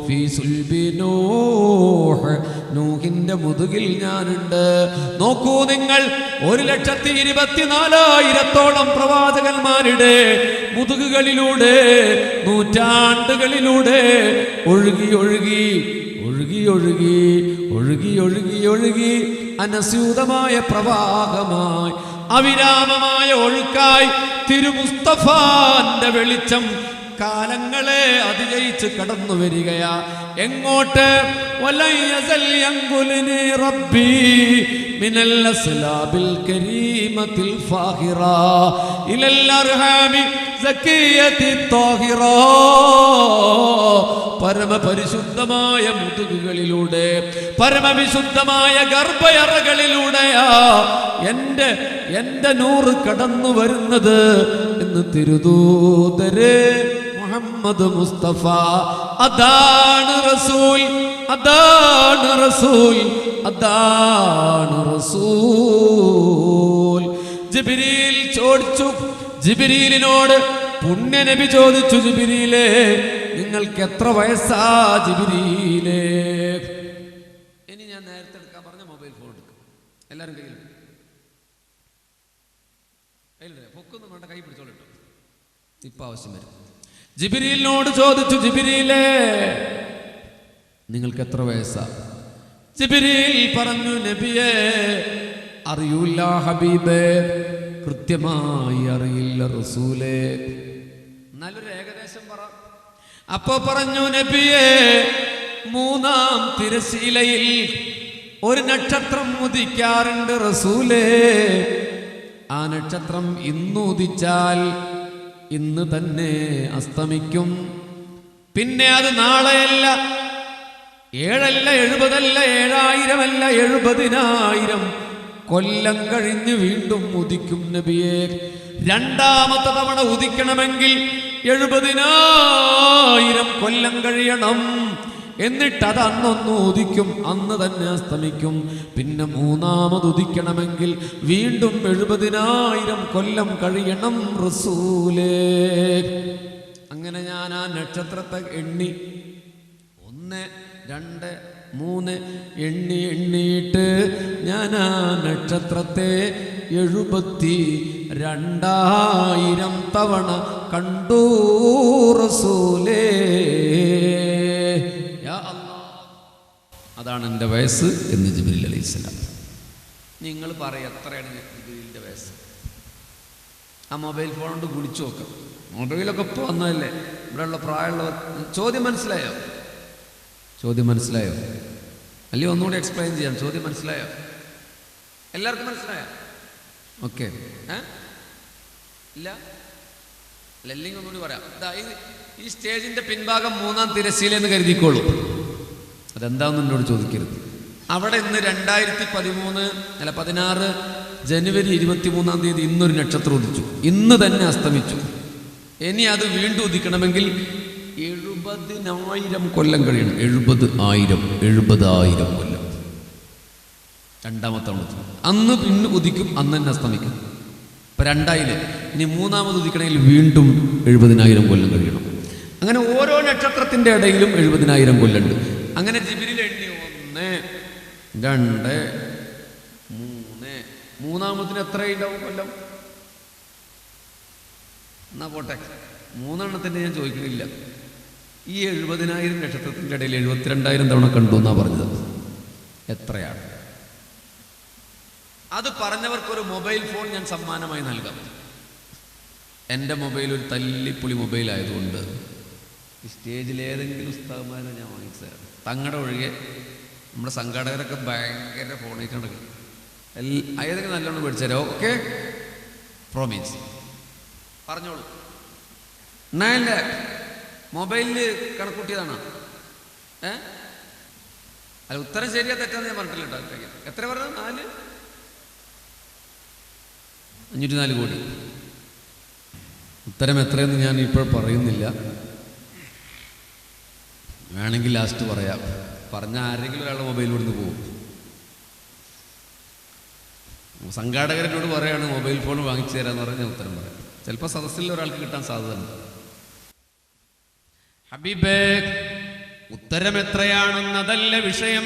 ഫീ സുൽബി നൂഹ്, നൂഹിന്റെ മുതുകിൽ ഞാനുണ്ട്. നോക്കൂ നിങ്ങൾ, 1,24,000 പ്രവാചകന്മാരുടെ മുതുകുകളിലൂടെ, നൂറ്റാണ്ടുകളിലൂടെ ഒഴുകി ഒഴുകി ഒഴുകി ഒഴുകി ഒഴുകി ഒഴുകി ഒഴുകി അനസ്യൂതമായ പ്രവാഹമായി, അവിരാമമായ ഒഴുക്കായി തിരുമുസ്തഫാന്റെ വെളിച്ചം കാലങ്ങളെ അതിജയിച്ച് കടന്നു വരികയാ. എങ്ങോട്ട്? വലയസൽ യൻകുലിനി റബ്ബി മിനൽ അസ്ലാബിൽ കരീമത്തിൽ ഫാഹിറ ഇലൽ അർഹാമി സക്കിയത്തി താഹിറ. പരമപരിശുദ്ധമായ മുതുകുകളിലൂടെ, പരമവിശുദ്ധമായ ഗർഭയറകളിലൂടെയാ എന്റെ നൂറ് കടന്നു വരുന്നത് എന്ന് തിരുദൂതരെ മുഹമ്മദ് മുസ്തഫ. അതാണ് റസൂൽ, അതാണ് റസൂൽ, അതാണ് റസൂൽ. ജിബ്രീൽ ചോദിച്ചു, ജിബ്രീലിനോട് പുണ്യ നബി ചോദിച്ചു, ജിബ്രീലേ നിങ്ങൾക്ക് എത്ര വയസ്സാ ജിബ്രീലേ? ഇനി ഞാൻ നേരത്തെ എടുക്കാൻ പറഞ്ഞ മൊബൈൽ ഫോൺ എടുക്കും. എല്ലാവരും കയ്യിൽ പൊക്കൊന്നും വേണ്ട, കൈ പിടിച്ചോളിട്ടോ, ഇപ്പൊ ആവശ്യം വരും. ജിബ്രീലിനോട് ചോദിച്ചു, ജിബ്രീലേ നിങ്ങൾക്ക് എത്ര വയസ്സാ? ജിബ്രീൽ പറഞ്ഞു, നബിയേ അറിയൂല്ല ഹബീബേ, കൃത്യമായി അറിയില്ല റസൂലേ, നല്ലൊരു ഏകദേശം പറ. അപ്പോ പറഞ്ഞു, നബിയേ 3-ാം തിരശീലയിൽ ഒരു നക്ഷത്രം ഉദിക്കാറുണ്ട് റസൂലേ. ആ നക്ഷത്രം ഇന്ന് ഉദിച്ചാൽ ഇന്ന് തന്നെ അസ്തമിക്കും. പിന്നെ അത് നാളെയല്ല, 7 അല്ല 70 അല്ല 7000 അല്ല 70,000 കൊല്ലം കഴിഞ്ഞ് വീണ്ടും ഉദിക്കും നബിയെ. 2ാമത്തെ തവണ ഉദിക്കണമെങ്കിൽ 70,000 കൊല്ലം കഴിയണം. എന്നിട്ട് അത് അന്നൊന്ന് ഉദിക്കും, അന്ന് തന്നെ അസ്തമിക്കും. പിന്നെ 3ാമത് ഉദിക്കണമെങ്കിൽ വീണ്ടും 70,000 കൊല്ലം കഴിയണം റസൂലേ. അങ്ങനെ ഞാൻ ആ നക്ഷത്രത്തെ എണ്ണി 1, 2, 3 എണ്ണിയിട്ട് ഞാൻ ആ നക്ഷത്രത്തെ 72,000 തവണ കണ്ടു റസൂലേ. യാ അല്ലാഹ്, അതാണ് എൻ്റെ വയസ്സ് എന്ന് ജിബ്രീൽ അലൈഹിസ്സലാം. നിങ്ങൾ പറയും എത്രയാണ് ജിബ്രീലിൻ്റെ വയസ്സ്? ആ മൊബൈൽ ഫോൺ കൊണ്ട് വിളിച്ചു നോക്കാം. മൊബൈലൊക്കെ ഇപ്പോൾ വന്നതല്ലേ, ഇവിടെയുള്ള പ്രായമുള്ളവർ. ചോദ്യം മനസ്സിലായോ? ചോദ്യം മനസ്സിലായോ? അല്ലെങ്കിൽ ഒന്നുകൂടി എക്സ്പ്ലെയിൻ ചെയ്യാം. ചോദ്യം മനസ്സിലായോ? എല്ലാവർക്കും മനസ്സിലായോ? ഓക്കെ. ഇല്ല അല്ലെങ്കിൽ ഒന്നുകൂടി പറയാം. ഈ സ്റ്റേജിന്റെ പിൻഭാഗം 3-ാം തിരശ്ശീലെന്ന് കരുതിക്കോളൂ. അതെന്താണെന്ന് എന്നോട് ചോദിക്കരുത്. അവിടെ ഇന്ന് 2016 ജനുവരി 23-ാം തീയതി ഇന്നൊരു നക്ഷത്രം ഉദിച്ചു, ഇന്ന് തന്നെ അസ്തമിച്ചു. ഇനി അത് വീണ്ടും ഉദിക്കണമെങ്കിൽ 70,000 കൊല്ലം കഴിയണം. 70,000 കൊല്ലം. 2ാമത്തെ അന്ന് പിന്നെ ഉദിക്കും, അന്ന് തന്നെ അസ്തമിക്കും. ഇപ്പം 2 ഇനി 3ാമത് ഉദിക്കണമെങ്കിൽ വീണ്ടും 70,000 കൊല്ലം കഴിയണം. അങ്ങനെ ഓരോ നക്ഷത്രത്തിൻ്റെ ഇടയിലും 70,000 കൊല്ലുണ്ട്. അങ്ങനെ ജിബ്രീൽ എണ്ണി 1, 2, 3. 3ാമത്തിന് എത്രയുണ്ടാവും കൊല്ലം? എന്നാ പോട്ടെ, 3 ഞാൻ ചോദിക്കുന്നില്ല. ഈ 70,000 നക്ഷത്രത്തിൻ്റെ ഇടയിൽ 72,000 തവണ കണ്ടു എന്നാ പറഞ്ഞത്. എത്രയാണ്? അത് പറഞ്ഞവർക്കൊരു മൊബൈൽ ഫോൺ ഞാൻ സമ്മാനമായി നൽകാം. എൻ്റെ മൊബൈൽ ഒരു തല്ലിപ്പൊളി മൊബൈലായതുകൊണ്ട് ഈ സ്റ്റേജിൽ ഏതെങ്കിലും ഉസ്താദ്മാരെ ഞാൻ വാങ്ങിച്ചു തരാം. തങ്ങളുടെ ഒഴികെ നമ്മുടെ സംഘാടകരൊക്കെ ഭയങ്കര ഫോണായിട്ട് നടക്കും. ഏതെങ്കിലും നല്ലോണം മേടിച്ചു തരാം. Okay, promise. പറഞ്ഞോളൂ. 9 lakh മൊബൈലിൽ കണക്കൂട്ടിയതാണോ? അല്ല, ഉത്തരം ശരിയാ തെറ്റാന്ന് ഞാൻ പറഞ്ഞിട്ടില്ല കേട്ടോ. എത്ര പറഞ്ഞത്? 504 കോടി. ഉത്തരം എത്രയെന്ന് ഞാൻ ഇപ്പോൾ പറയുന്നില്ല, വേണമെങ്കിൽ ലാസ്റ്റ് പറയാം. പറഞ്ഞ ആരെങ്കിലും ഒരാളുടെ മൊബൈൽ കൊടുത്ത് പോകും. സംഘാടകരോട് പറയാണ് മൊബൈൽ ഫോൺ വാങ്ങിച്ചു തരാമെന്ന് പറഞ്ഞാൽ ഞാൻ ഉത്തരം പറയാം. ചിലപ്പോൾ സദസ്സിൽ ഒരാൾക്ക് കിട്ടാൻ സാധ്യതയുണ്ട്. ഹബീബേ, ഉത്തരം എത്രയാണെന്നതല്ല വിഷയം,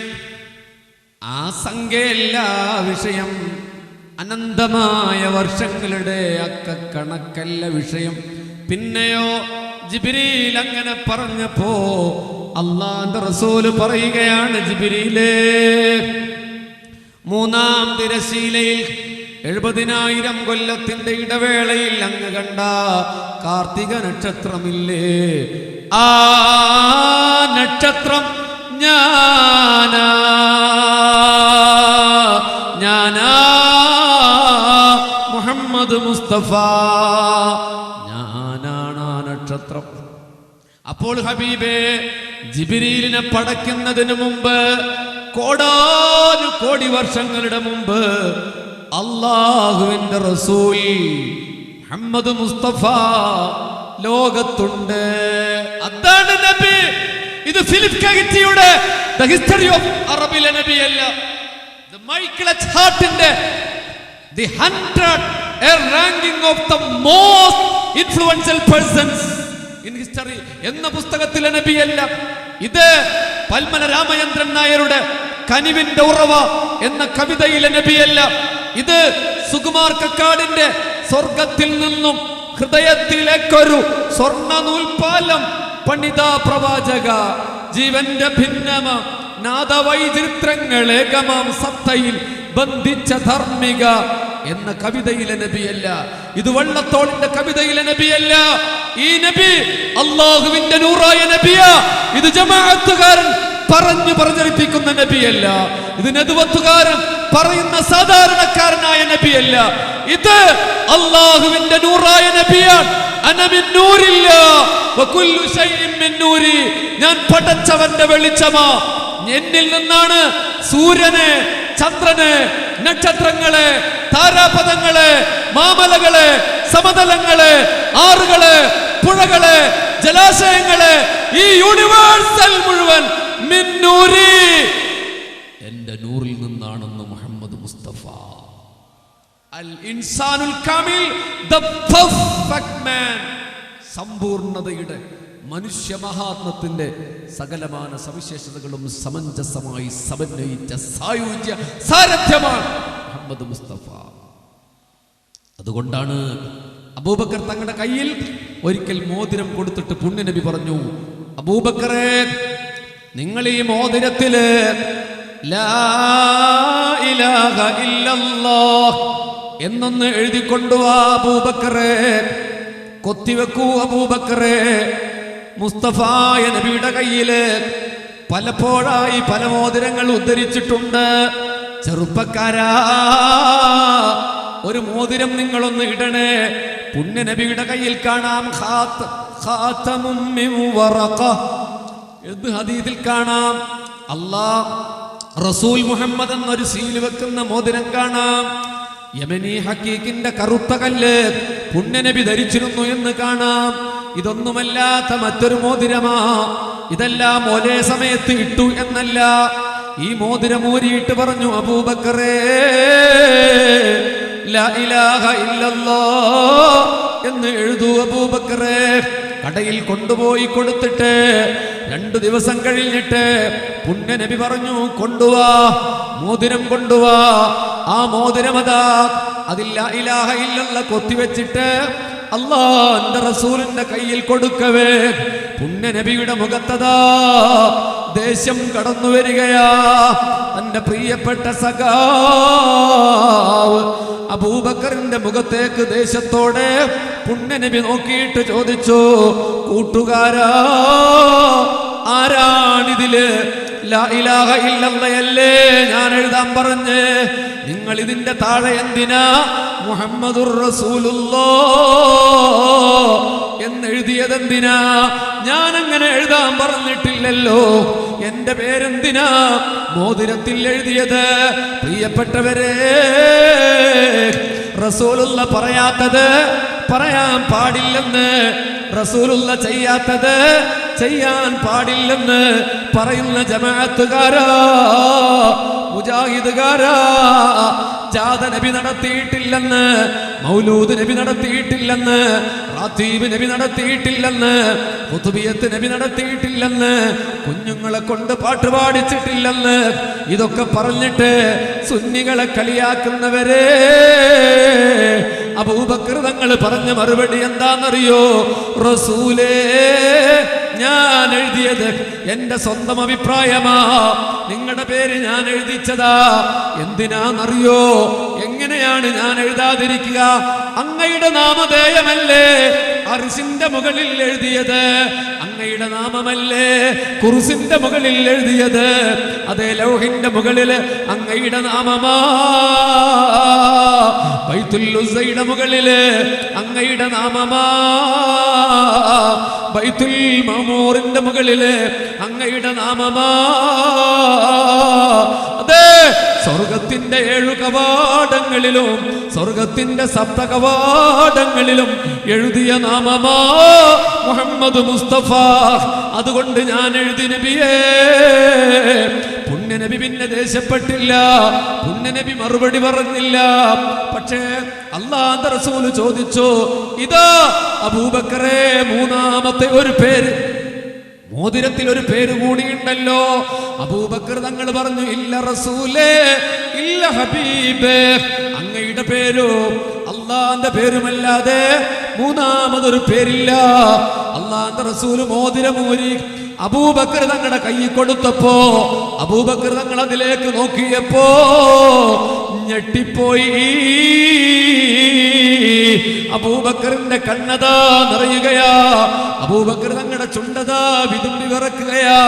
ആ സംഖ്യയല്ല വിഷയം, അനന്തമായ വർഷങ്ങളുടെ അക്കക്കണക്കല്ല വിഷയം. പിന്നെയോ ജിബ്രീൽ അങ്ങനെ പറഞ്ഞപ്പോ അല്ലാഹുവിന്റെ റസൂല് പറയുകയാണ്, ജിബ്രീലേ, 3-ാം തിരശീലയിൽ 70,000 കൊല്ലത്തിന്റെ ഇടവേളയിൽ അങ്ങ് കണ്ട കാർത്തിക നക്ഷത്രമില്ലേ, ആ നക്ഷത്രം ഞാനാ മുഹമ്മദ് മുസ്തഫ, ഞാനാണ് ആ നക്ഷത്രം. അപ്പോൾ ഹബീബേ, ജിബ്രീലിനെ പടയ്ക്കുന്നതിന് മുമ്പ്, കോടാനുകോടി വർഷങ്ങളുടെ മുമ്പ്, അല്ലാഹുവിന്റെ റസൂൽ മുഹമ്മദ് മുസ്തഫ ലോകത്തുണ്ട്. അതാണ് നബി. ഇത് ഫിലിപ്പ് കഗിറ്റിയുടെ The History of അറബിലെ നബിയല്ല, The Michael H. Hartന്റെ The 100 a ranking of the most influential persons in history എന്ന പുസ്തകത്തിലെ നബിയല്ല. ഇത് പൽമല രാമചന്ദ്രൻ നായരുടെ കനിവിന്റെ ഉറവ എന്ന കവിതയിലെ നബിയല്ല. ഇത് സുകുമാർ കക്കാടിന്റെ സ്വർഗത്തിൽ നിന്നും ഹൃദയത്തിലേക്കൊരു സ്വർണ്ണ നൂൽപാലം പണിത പ്രവാചക, ജീവന്റെ ഭിന്നമ നാദവൈചിത്രങ്ങളെ ഗമാം സത്തയിൽ ബന്ധിച്ച ധാർമ്മിക എന്ന കവിതയിലെ നബിയല്ല. ഇത് വള്ളത്തോളിന്റെ കവിതയിലെ നബിയല്ല. ഈ നബി അല്ലാഹുവിന്റെ നൂറായ നബിയാ. ഇത് ജമാഅത്തുകാരൻ പറഞ്ഞു പ്രചരിപ്പിക്കുന്ന നബിയല്ല. ഇത് നദുവത്തുകാരൻ പറയുന്ന സാധാരണക്കാരനായ നബിയല്ല. ഇത് അല്ലാഹുവിന്റെ നൂറായ നബിയാണ്. അന മിൻ നൂരില്ലാഹ് വകുല്ലു ശൈഇൻ മിൻ നൂരി, ഞാൻ പടച്ചവന്റെ വെളിച്ചമാ, എന്നിൽ നിന്നാണ് സൂര്യനെ, ചന്ദ്രനെ, നക്ഷത്രങ്ങളെ, താരാപഥങ്ങളെ, മാമലകളെ, സമതലങ്ങളെ, ആറുകളെ, പുഴകളെ, ജലാശയങ്ങളെ, ഈ യൂണിവേഴ്സൽ മുഴുവൻ മിൻ നൂരി, എന്റെ നൂറിൽ നിന്നാണെന്ന് മുഹമ്മദ് മുസ്തഫ. അൽ ഇൻസാനുൽ കാമിൽ, ദ പെർഫെക്റ്റ് മാൻ, സമ്പൂർണതയുടെ മനുഷ്യ മഹാത്മത്തിന്റെ സകലമാന സവിശേഷതകളും സമഞ്ജസമായി സമന്വയിച്ച സായുജ്യ സാരഥ്യമാണ് മുഹമ്മദ് മുസ്തഫ. അതുകൊണ്ടാണ് അബൂബക്കർ തങ്ങളുടെ കയ്യിൽ ഒരിക്കൽ മോതിരം കൊടുത്തിട്ട് പുണ്യനബി പറഞ്ഞു, അബൂബക്കറേ, നിങ്ങൾ ഈ മോതിരത്തില് ലാ ഇലാഹ ഇല്ലല്ലാഹ് എന്നൊന്ന് എഴുതിക്കൊണ്ടുവാ അബൂബക്കറേ, കൊത്തിവെക്കൂ അബൂബക്കറേ. മുസ്തഫായ നബിയുടെ കയ്യില് പലപ്പോഴായി പല മോതിരങ്ങൾ ഉദ്ധരിച്ചിട്ടുണ്ട്. ചെറുപ്പക്കാരാ, ഒരു മോതിരം നിങ്ങളൊന്ന് ഇടണേ. പുണ്യ നബിയുടെ കയ്യിൽ കാണാം ഖാതമും മിൻ വറഖ. ഇത് ഹദീസിൽ കാണാം. അല്ലാഹ് റസൂൽ മുഹമ്മദ് എന്നൊരു സീൽ വെക്കുന്ന മോതിരം കാണാം. യമനി ഹക്കീക്കിന്റെ കറുത്ത കല്ല് പുണ്യനബി ധരിച്ചിരുന്നു എന്ന് കാണാം. ഇതൊന്നുമല്ലാത്ത മറ്റൊരു മോതിരമാ. ഇതെല്ലാം ഒരേ സമയത്ത് ഇട്ടു എന്നല്ല. ഈ മോതിരം ഊരിയിട്ട് പറഞ്ഞു, അബൂബക്കറേ, ലാ ഇലാഹ ഇല്ലല്ലാഹ് എന്ന് എഴുതൂ അബൂബക്കറേ. കടയിൽ കൊണ്ടുപോയി കൊടുത്തിട്ട് 2 ദിവസം കഴിഞ്ഞിട്ട് പുണ്യ നബി പറഞ്ഞു, കൊണ്ടുവാ, മോതിരം കൊണ്ടുവാ. ആ മോതിരമതാ അതിൽ ലാ ഇലാഹ ഇല്ലല്ലാഹ് കൊത്തിവെച്ചിട്ട് അല്ലാഹുവിന്റെ റസൂലിന്റെ കയ്യിൽ കൊടുക്കവേ പുണ്യ നബിയുടെ മുഖത്തതാ ദേഷ്യം കടന്നു വരികയാ. തന്റെ പ്രിയപ്പെട്ട സഖാവ് അബൂബക്കറിന്റെ മുഖത്തേക്ക് ദേഷ്യത്തോടെ പുണ്യനബി നോക്കിയിട്ട് ചോദിച്ചു, കൂട്ടുകാരാ, ആരാണിതില് ലാ ഇലാഹ ഇല്ലല്ലാഹല്ലേ ഞാൻ എഴുതാൻ പറഞ്ഞ്? നിങ്ങൾ ഇതിന്റെ താഴെ എന്തിനാ മുഹമ്മദുർ റസൂലുള്ളാഹ് എന്നെഴുതിയതെന്തിനാ? ഞാൻ അങ്ങനെ എഴുതാൻ പറഞ്ഞിട്ടില്ലല്ലോ. എന്റെ പേരെന്തിനാ മോതിരത്തിൽ എഴുതിയത്? പ്രിയപ്പെട്ടവരെ, റസൂലുള്ള പറയാത്തത് പറയാൻ പാടില്ലെന്ന്, റസൂലുള്ള ചെയ്യാത്തത് ചെയ്യാൻ പാടില്ലെന്ന് പറയുന്ന ജമാഅത്തുകാരാ, മുജാഹിദുകാരാ, ജാഥ നബി നടത്തിയിട്ടില്ലെന്ന്, മൗലൂദ് നബി നടത്തിയിട്ടില്ലെന്ന്, റാത്തീബ് നബി നടത്തിയിട്ടില്ലെന്ന്, ഖുതുബിയത്ത് നബി നടത്തിയിട്ടില്ലെന്ന്, കുഞ്ഞുങ്ങളെ കൊണ്ട് പാട്ട് പാടിച്ചിട്ടില്ലെന്ന്, ഇതൊക്കെ പറഞ്ഞിട്ട് സുന്നികളെ കളിയാക്കുന്നവരെ, അബൂബക്കർ തങ്ങൾ പറഞ്ഞ മറുപടി എന്താണെന്നറിയോ? റസൂലേ, ഞാൻ എഴുതിയത് എന്റെ സ്വന്തം അഭിപ്രായമാ, നിങ്ങളുടെ പേര് ഞാൻ എഴുതിച്ചതാ. എന്തിനാന്നറിയോ? എങ്ങനെയാണ് ഞാൻ എഴുതാതിരിക്കുക? അങ്ങയുടെ നാമധേയമല്ലേ അർശിന്റെ മുകളിൽ എഴുതിയത്? അങ്ങയുടെ നാമമല്ലേ കുർസിന്റെ മുകളിൽ എഴുതിയത്? അതേ ലൗഹിന്റെ മുകളിൽ അങ്ങയുടെ നാമമാ. ബൈത്തുൽ ഉസ്സയുടെ മുകളില് അങ്ങയുടെ നാമമാ. ബൈത്തുൽ മഅമൂറിന്റെ മുകളില് അങ്ങയുടെ നാമമാ. അതെ, സ്വർഗത്തിന്റെ 7 കവാടങ്ങളിലും സ്വർഗത്തിന്റെ 7 കവാടങ്ങളിലും എഴുതിയ നാമമാ മുഹമ്മദ് മുസ്തഫ. അതുകൊണ്ട് ഞാൻ എഴുതി നബിയേ. പുണ്യനബി പിന്നെ ദേഷ്യപ്പെട്ടില്ല, പുണ്യനബി മറുപടി പറഞ്ഞില്ല. പക്ഷേ അല്ലാഹുവിന്റെ റസൂല് ചോദിച്ചു, ഇതാ അബൂബക്കറെ, മൂന്നാമത്തെ ഒരു പേര്, മോതിരത്തിൽ ഒരു പേര് കൂടിയുണ്ടല്ലോ. അബൂബക്കർ തങ്ങൾ പറഞ്ഞു, ഇല്ല റസൂലേ, ഇല്ല ഹബീബേ, അങ്ങയുടെ പേരും അള്ളാന്റെ പേരുമല്ലാതെ മൂന്നാമതൊരു പേരില്ല. അള്ളാന്റെ റസൂല് മോതിരമൂരി അബൂബക്കർ തങ്ങളുടെ കൈ കൊടുത്തപ്പോ അബൂബക്കർ തങ്ങൾ അതിലേക്ക് നോക്കിയപ്പോ ഞെട്ടിപ്പോയി. അബൂബക്കറിന്റെ കണ്ണതാ നിറയുകയാ, അബൂബക്കർ തങ്ങളുടെ ചുണ്ടതാ വിതുമ്പി വിറക്കുകയാ,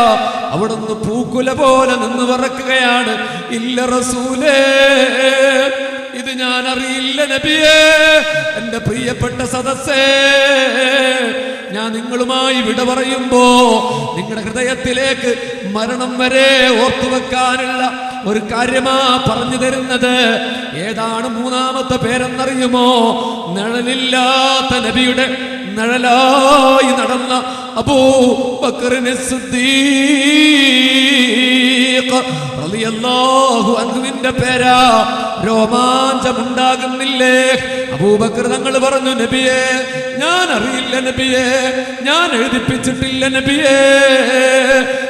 അവിടുന്ന് പൂക്കുല പോലെ നിന്ന് വിറക്കുകയാണ്. ഇല്ല റസൂലേ, ഇത് ഞാൻ അറിയില്ല നബിയേ. എന്റെ പ്രിയപ്പെട്ട സദസ്സേ, ഞാൻ നിങ്ങളുമായി വിട പറയുമ്പോ നിങ്ങളുടെ ഹൃദയത്തിലേക്ക് മരണം വരെ ഓർത്തുവെക്കാനുള്ള ഒരു കാര്യമാ പറഞ്ഞു തരുന്നത്. ഏതാണ് മൂന്നാമത്തെ പേരെന്നറിയുമോ? നിഴലില്ലാത്ത നബിയുടെ നിഴലായി നടന്ന അബൂബക്കറിനെ സിദ്ദീഖ് റളിയല്ലാഹു അൻഹുവിന്റെ പേരാ. രോമാഞ്ചമുണ്ടാകുന്നില്ലേ? അബൂബക്കർ തങ്ങൾ പറഞ്ഞു, നബിയേ, ഞാൻ അറിയില്ല നബിയേ, ഞാൻ എഴുതിപ്പിച്ചിട്ടില്ല നബിയേ.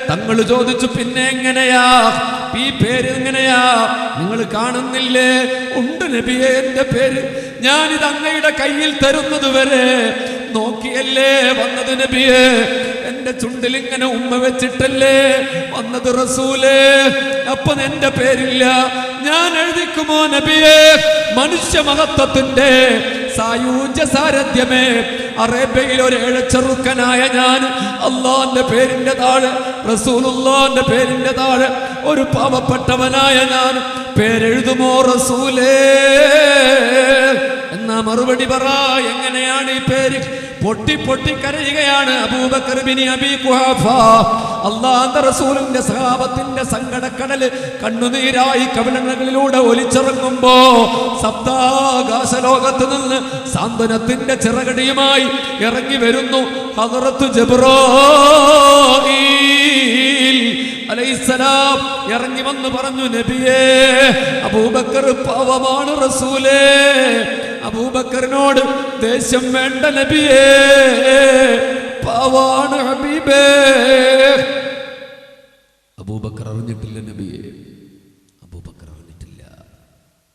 തങ്ങൾ ചോദിച്ചു, പിന്നെ എങ്ങനെയാ ഈ പേര്? എങ്ങനെയാ? നിങ്ങൾ കാണുന്നില്ലേ? ഉണ്ട് നബിയേ, എന്റെ പേര് ഞാനിത് അങ്ങയുടെ കയ്യിൽ തരുന്നത് വരെ നോക്കിയല്ലേ വന്നത് നബിയേ. എന്റെ ചുണ്ടിൽ ഇങ്ങനെ ഉമ്മ വെച്ചിട്ടല്ലേ വന്നത് റസൂലേ. അപ്പൊ എന്റെ പേരില്ല, ഞാൻ എഴുതിക്കുമോ നബിയേ? മനുഷ്യ മഹത്വത്തിന്റെ സായൂജ്യ സാരഥ്യമേ, അറേബ്യയിൽ ഒരു ഏഴച്ചെറുക്കനായ ഞാൻ അള്ളാന്റെ പേരിന്റെ താഴെ, റസൂലുള്ളാന്റെ പേരിന്റെ താഴെ ഒരു പാവപ്പെട്ടവനായ ഞാൻ പേരെഴുതുമോ റസൂലേ? എന്നാ മറുപടി പറ, എങ്ങനെയാണ് ഈ പേര്? പൊട്ടി പൊട്ടി കരയുകയാണ് അബൂബക്കർ ബിൻ അബീ ഖുഹാഫ. അല്ലാഹുവിന്റെ റസൂലിന്റെ സഹാബത്തിന്റെ സങ്കടക്കടല് കണ്ണുനീരായി കവിളങ്ങളിലൂടെ ഒലിച്ചിറങ്ങുമ്പോ സപ്താകാശ ലോകത്ത് നിന്ന് സാന്ത്വനത്തിന്റെ ചിറകടിയുമായി ഇറങ്ങി വരുന്നു ഹദ്റത്ത് ജിബ്രീൽ അലൈഹിസ്സലാം. ഇറങ്ങി വന്ന് പറഞ്ഞു, നബിയേ, അബൂബക്കർ പാവമാണ് റസൂലേ, അബൂബക്കറിനോട് ദേഷ്യം വേണ്ട നബിയേ, പാവാണ് ഹബീബേ. അബൂബക്കർ അറിഞ്ഞിട്ടില്ല നബിയേ, അബൂബക്കർ അറിഞ്ഞിട്ടില്ല.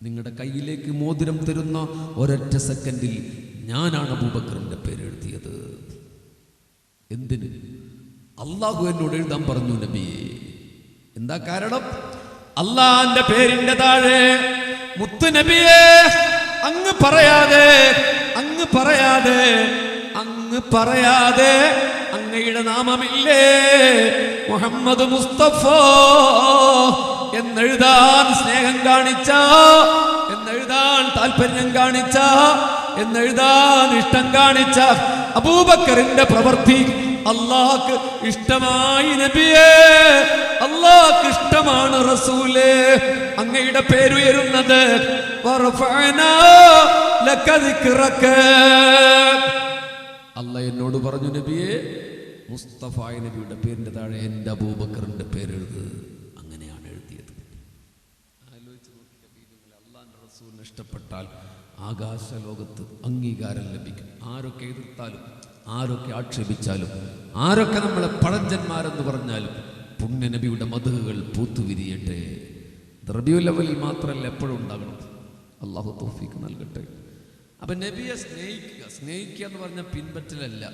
നിങ്ങളുടെ കയ്യിലേക്ക് മോതിരം തരുന്ന ഒരൊറ്റ സെക്കൻഡിൽ ഞാനാണ് അബൂബക്കറിന്റെ പേര് എഴുതിയത്. എന്തിന്? അള്ളാഹു എന്നോട് എഴുതാൻ പറഞ്ഞു നബിയേ. എന്താ കാരണം? അള്ളാന്റെ പേരിന്റെ താഴെ മുത്തുനബിയെ അങ്ങ് പറയാതെ അങ്ങയുടെ നാമമില്ലേ മുഹമ്മദ് മുസ്തഫ എന്നെഴുതാൻ സ്നേഹം കാണിച്ച, എന്നെഴുതാൻ താല്പര്യം കാണിച്ച, എന്നെഴുതാൻ ഇഷ്ടം കാണിച്ച അബൂബക്കറിന്റെ പ്രവൃത്തി അല്ലാഹ്ക്ക് ഇഷ്ടമായി നബിയേ, അല്ലാഹ്ക്ക് ഇഷ്ടമാണ് റസൂലേ. അങ്ങയുടെ പേരുയരുന്നത് അല്ലാഹ് എന്നോട് പറഞ്ഞു, നബിയെ മുസ്തഫ നബിയുടെ പേരിന്റെ താഴെ എൻ്റെ അബൂബക്കറിന്റെ പേരെഴുത്. അങ്ങനെയാണ് എഴുതിയത്. ആലോചിച്ച് നോക്കി, അല്ലാഹുവിന്റെ റസൂലിനെ ഇഷ്ടപ്പെട്ടാൽ ആകാശ ലോകത്ത് അംഗീകാരം ലഭിക്കും. ആരൊക്കെ എതിർത്താലും, ആരൊക്കെ ആക്ഷേപിച്ചാലും, ആരൊക്കെ നമ്മളെ പഴഞ്ചന്മാരെന്ന് പറഞ്ഞാലും പുണ്യ നബിയുടെ മദ്ഹുകൾ പൂത്തുവിരിയട്ടെ. റബീഉൽ അവ്വലിൽ മാത്രമല്ല, എപ്പോഴും ഉണ്ടാകണം. അല്ലാഹു തൗഫീഖ് നൽകട്ടെ. അപ്പം നബിയെ സ്നേഹിക്കുക എന്ന് പറഞ്ഞാൽ പിൻപറ്റലല്ല.